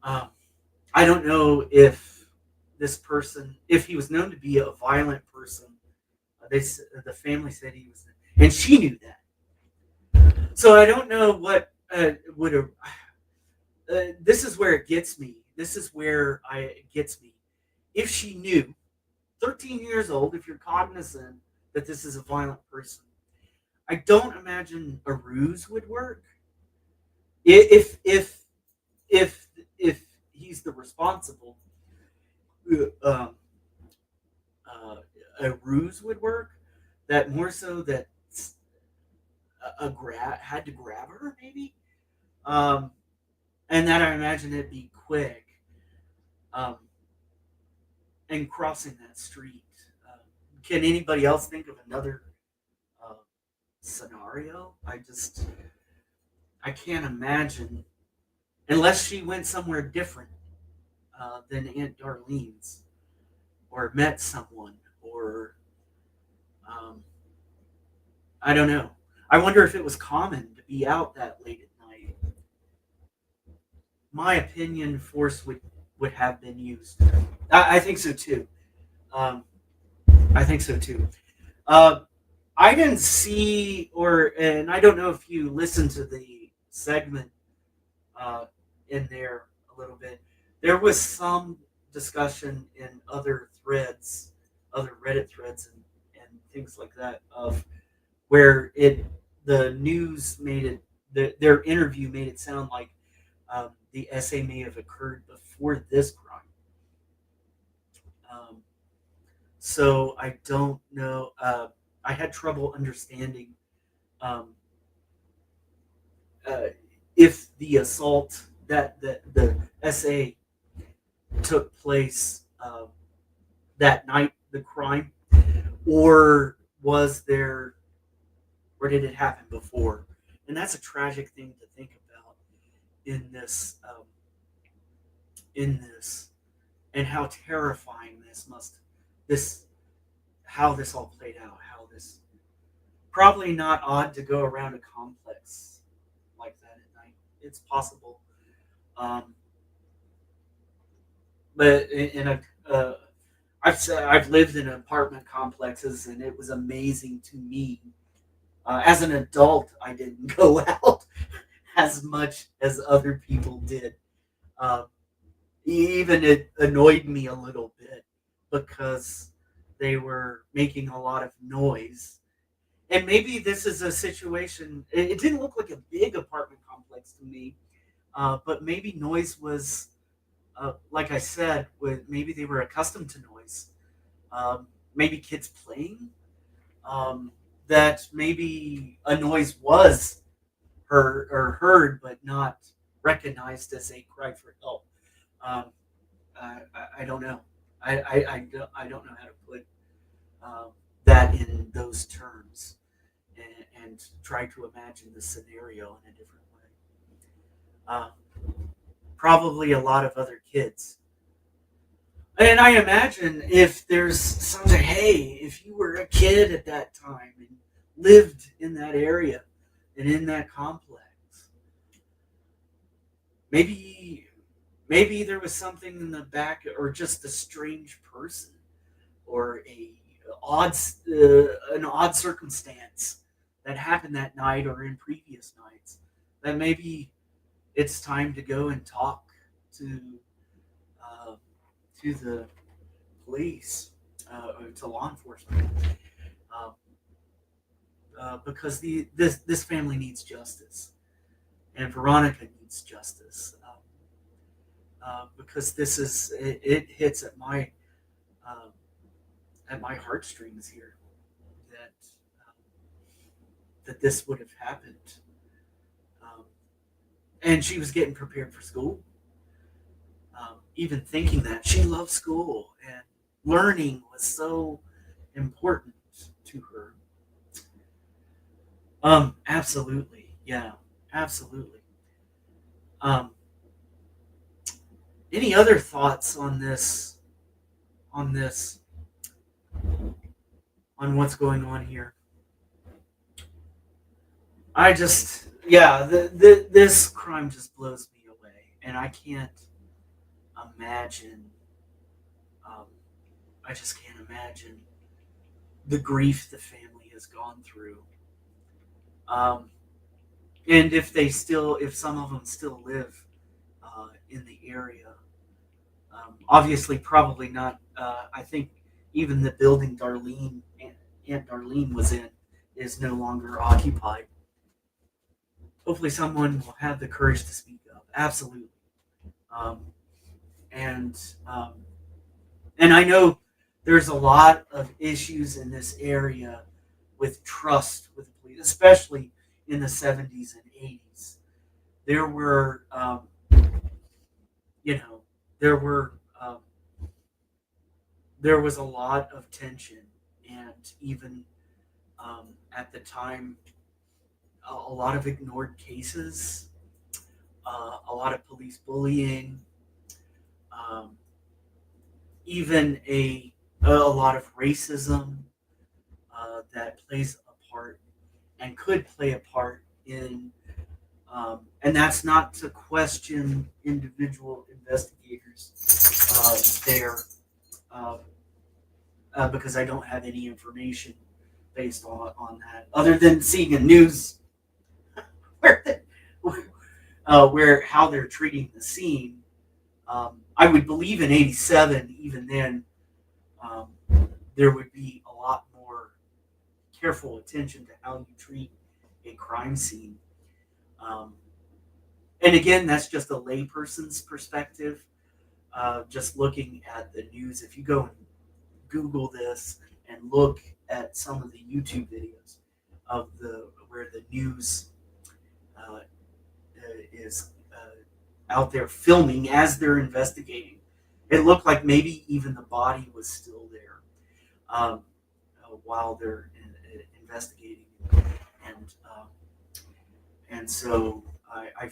Um, I don't know if this person, if he was known to be a violent person. The family said he was, and she knew that. So I don't know what would have. This is where it gets me. It gets me. If she knew, 13 years old, if you're cognizant that this is a violent person, I don't imagine a ruse would work. If he's the responsible, um, a ruse would work. That more so that had to grab her, maybe, and that I imagine it'd be quick, um, and crossing that street. Can anybody else think of another uh, scenario? I can't imagine, unless she went somewhere different than Aunt Darlene's, or met someone, or I don't know. I wonder if it was common to be out that late at night. My opinion, force would have been used. I think so too. Um, I think so too. Uh, I didn't see, and I don't know if you listened to the segment uh, in there a little bit. There was some discussion in other threads, other Reddit threads, and things like that, of where the news made it, their interview made it sound like the essay may have occurred before this crime. Um, so I don't know. I had trouble understanding um, uh, if the assault, that the essay took place that night, the crime, or was there, or did it happen before? And that's a tragic thing to think about in this, and how terrifying this how this all played out. How this, probably not odd to go around a complex like that at night. It's possible, um, but in a I've lived in apartment complexes, and it was amazing to me. As an adult, I didn't go out as much as other people did. Uh, Even it annoyed me a little bit, because they were making a lot of noise. And maybe this is a situation, it didn't look like a big apartment complex to me, but maybe noise was, like I said, maybe they were accustomed to noise. Maybe kids playing, that maybe a noise was heard, but not recognized as a cry for help. Um, I don't know. I don't know how to put uh, that in those terms, and try to imagine the scenario in a different way. Uh, Probably a lot of other kids. And I imagine if there's something, hey, if you were a kid at that time and lived in that area and in that complex, maybe there was something in the back, or just a strange person, or odd an odd circumstance that happened that night or in previous nights, that maybe it's time to go and talk to uh, the police, or to law enforcement, uh, because this family needs justice, and Veronica needs justice, because it hits uh, at my heartstrings here, that um, that this would have happened, um, and she was getting prepared for school. Even thinking that she loved school and learning was so important to her. Absolutely, yeah, absolutely. Um, any other thoughts on this? On this? On what's going on here? I just, yeah, this crime just blows me away, and I can't imagine. Um, I just can't imagine the grief the family has gone through. Um, and if some of them still live in the area, obviously, probably not. I think even the building Aunt Darlene was in, is no longer occupied. Hopefully, someone will have the courage to speak up. Absolutely. Um, and um, and I know there's a lot of issues in this area with trust with the police, especially in the 70s and 80s. There were, you know, there were there was a lot of tension, and even at the time, a lot of ignored cases, a lot of police bullying, um, even a lot of racism that plays a part and could play a part in, and that's not to question individual investigators there, uh, because I don't have any information based on that, other than seeing a news where where how they're treating the scene. I would believe in '87, even then, um, there would be a lot more careful attention to how you treat a crime scene. Um, and again, that's just a layperson's perspective. Just looking at the news, if you go and Google this and look at some of the YouTube videos of the where the news uh, is out there filming as they're investigating, it looked like maybe even the body was still there, while they're investigating, and so I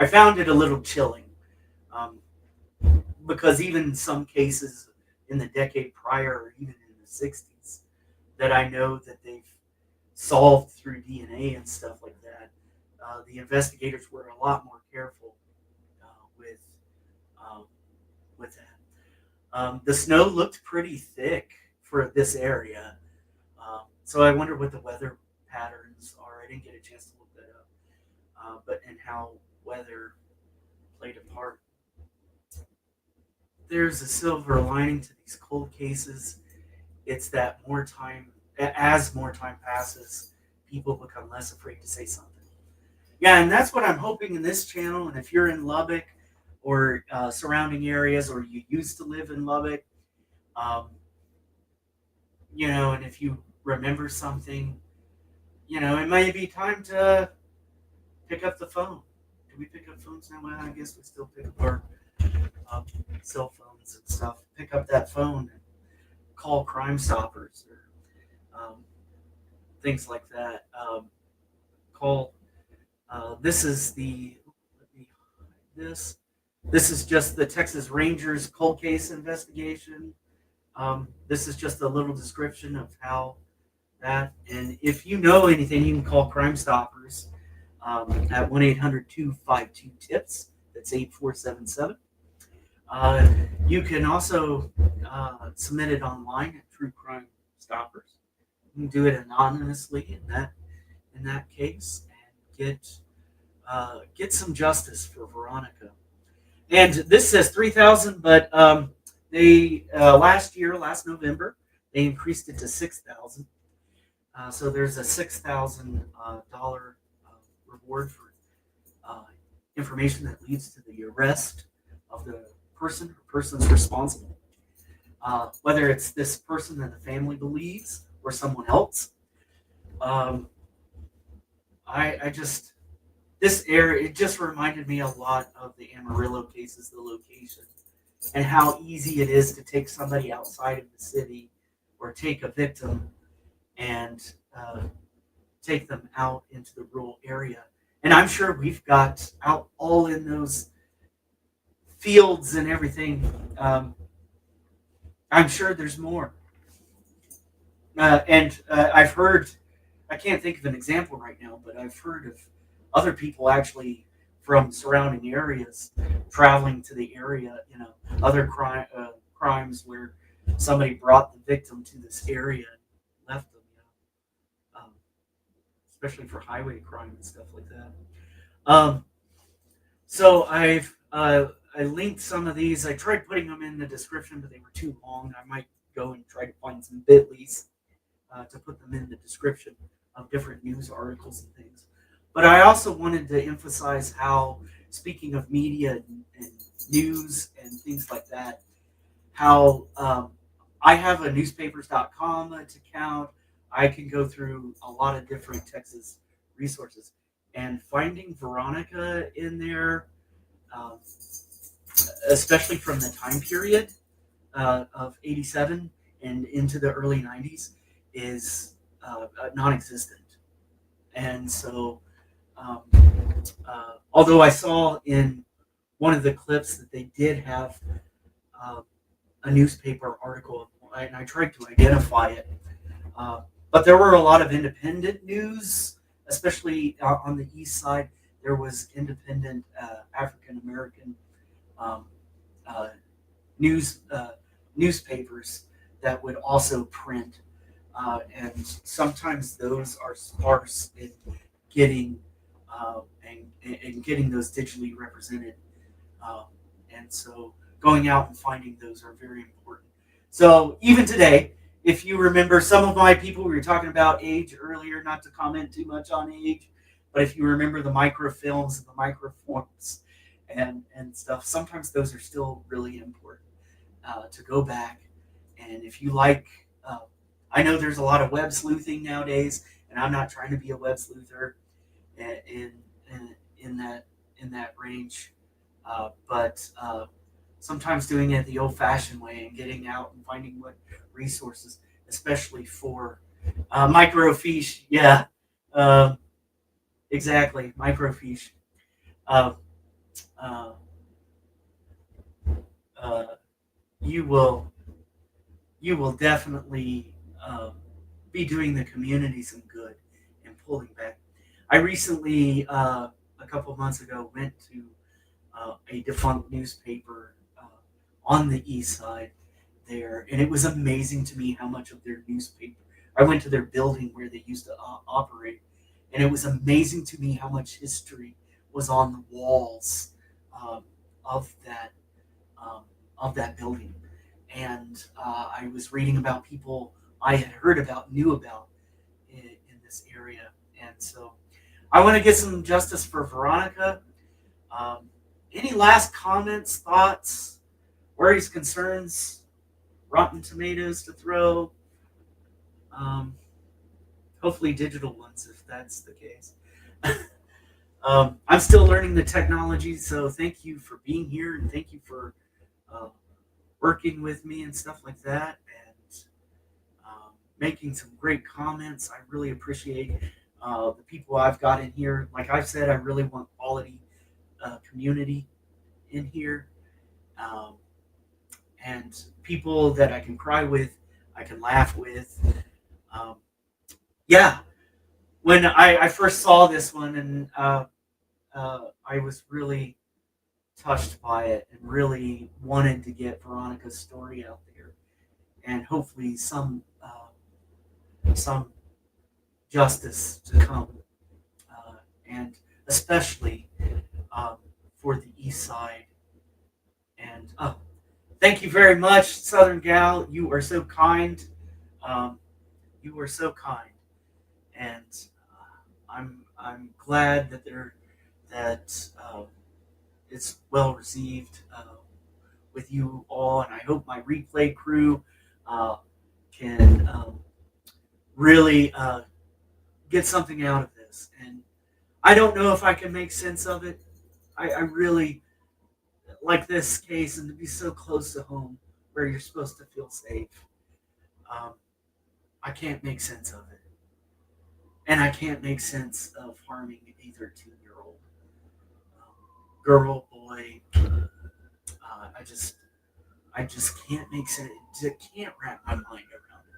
found it a little chilling, um, because even some cases in the decade prior, or even in the 60s, that I know that they've solved through DNA and stuff like that, the investigators were a lot more careful with um, that. The snow looked pretty thick for this area, so I wonder what the weather patterns are. I didn't get a chance to look that up, but and how weather played a part. There's a silver lining to these cold cases. It's that as more time passes, people become less afraid to say something. Yeah, and that's what I'm hoping in this channel. And if you're in Lubbock or surrounding areas, or you used to live in Lubbock, um, and if you remember something, it may be time to pick up the phone. Do we pick up phones now? Well, I guess we still pick up our cell phones and pick up that phone and call Crime Stoppers or things like that. Call. This is the. Let me hide this. This is just the Texas Rangers cold case investigation. This is just a little description of how that. And if you know anything, you can call Crime Stoppers at 1-800-252-TIPS. That's 8477. You can also submit it online at True Crime Stoppers. You can do it anonymously in that case and get some justice for Veronica. And this says 3,000, but they last November, they increased it to 6,000. So there's a $6,000 reward for information that leads to the arrest of the person or persons responsible. Whether it's this person that the family believes or someone else. I just, this area, it just reminded me a lot of the Amarillo cases, the location, and how easy it is to take somebody outside of the city or take a victim and take them out into the rural area. And I'm sure we've got out all in those fields and everything. I'm sure there's more. And I've heard, I can't think of an example right now, but I've heard of other people actually from surrounding areas traveling to the area, other crimes where somebody brought the victim to this area and left them, especially for highway crime and stuff like that. So I linked some of these. I tried putting them in the description, but they were too long. I might go and try to find some bit.lys to put them in the description of different news articles and things. But I also wanted to emphasize how, speaking of media and news and things like that, how I have a newspapers.com account. I can go through a lot of different Texas resources. And finding Veronica in there, especially from the time period of 87 and into the early 90s, is non-existent. And so, although I saw in one of the clips that they did have a newspaper article, and I tried to identify it, but there were a lot of independent news, especially on the east side. There was independent African American newspapers that would also print, and sometimes those are sparse in getting and getting those digitally represented, and so going out and finding those are very important. So even today, if you remember, some of my people, we were talking about age earlier, not to comment too much on age, but if you remember the microfilms and the microforms and stuff, sometimes those are still really important to go back. And if you like, I know there's a lot of web sleuthing nowadays, and I'm not trying to be a web sleuther in that range, but sometimes doing it the old-fashioned way and getting out and finding what resources, especially for microfiche. Yeah, exactly, microfiche. You will definitely be doing the community some good and pulling back. I recently, a couple of months ago, went to a defunct newspaper on the east side there, and it was amazing to me how much of their newspaper. I went to their building where they used to operate, and it was amazing to me how much history was on the walls of that building. And I was reading about people I had heard about, knew about in this area, and so I want to get some justice for Veronica. Any last comments, thoughts, worries, concerns, rotten tomatoes to throw? Hopefully digital ones, if that's the case. I'm still learning the technology, so thank you for being here, and thank you for working with me and stuff like that, and making some great comments. I really appreciate the people I've got in here. Like I've said, I really want quality community in here, um, and people that I can cry with, I can laugh with. Um, yeah, when I first saw this one, and I was really touched by it and really wanted to get Veronica's story out there, and hopefully some justice to come, and especially um, for the East Side. And thank you very much, Southern Gal. You are so kind. Um, you are so kind, and I'm glad that it's well received with you all, and I hope my replay crew can really get something out of this. And I don't know if I can make sense of it. I really like this case, and to be so close to home where you're supposed to feel safe. I can't make sense of it. And I can't make sense of harming a 13-year-old girl, boy. I just can't make sense. I can't wrap my mind around it.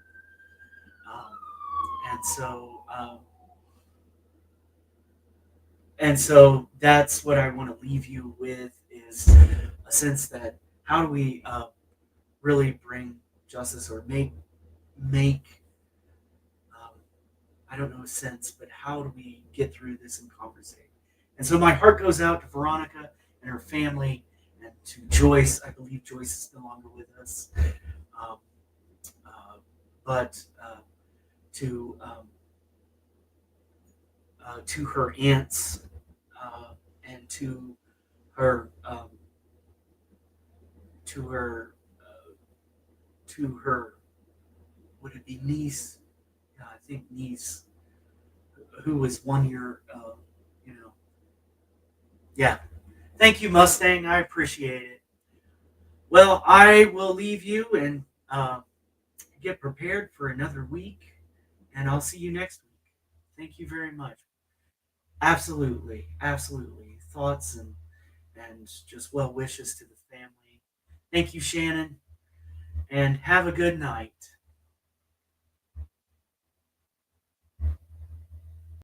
And so that's what I want to leave you with, is a sense that how do we really bring justice, or make I don't know a sense, but how do we get through this and conversate? And so my heart goes out to Veronica and her family, and to Joyce. I believe Joyce is no longer with us, um, but to her aunts, and to her to her would it be niece? Yeah, I think niece, who was 1 year. Yeah. Thank you, Mustang. I appreciate it. Well, I will leave you and get prepared for another week, and I'll see you next week. Thank you very much. Absolutely, absolutely. Thoughts and just well wishes to the family. Thank you, Shannon, and have a good night.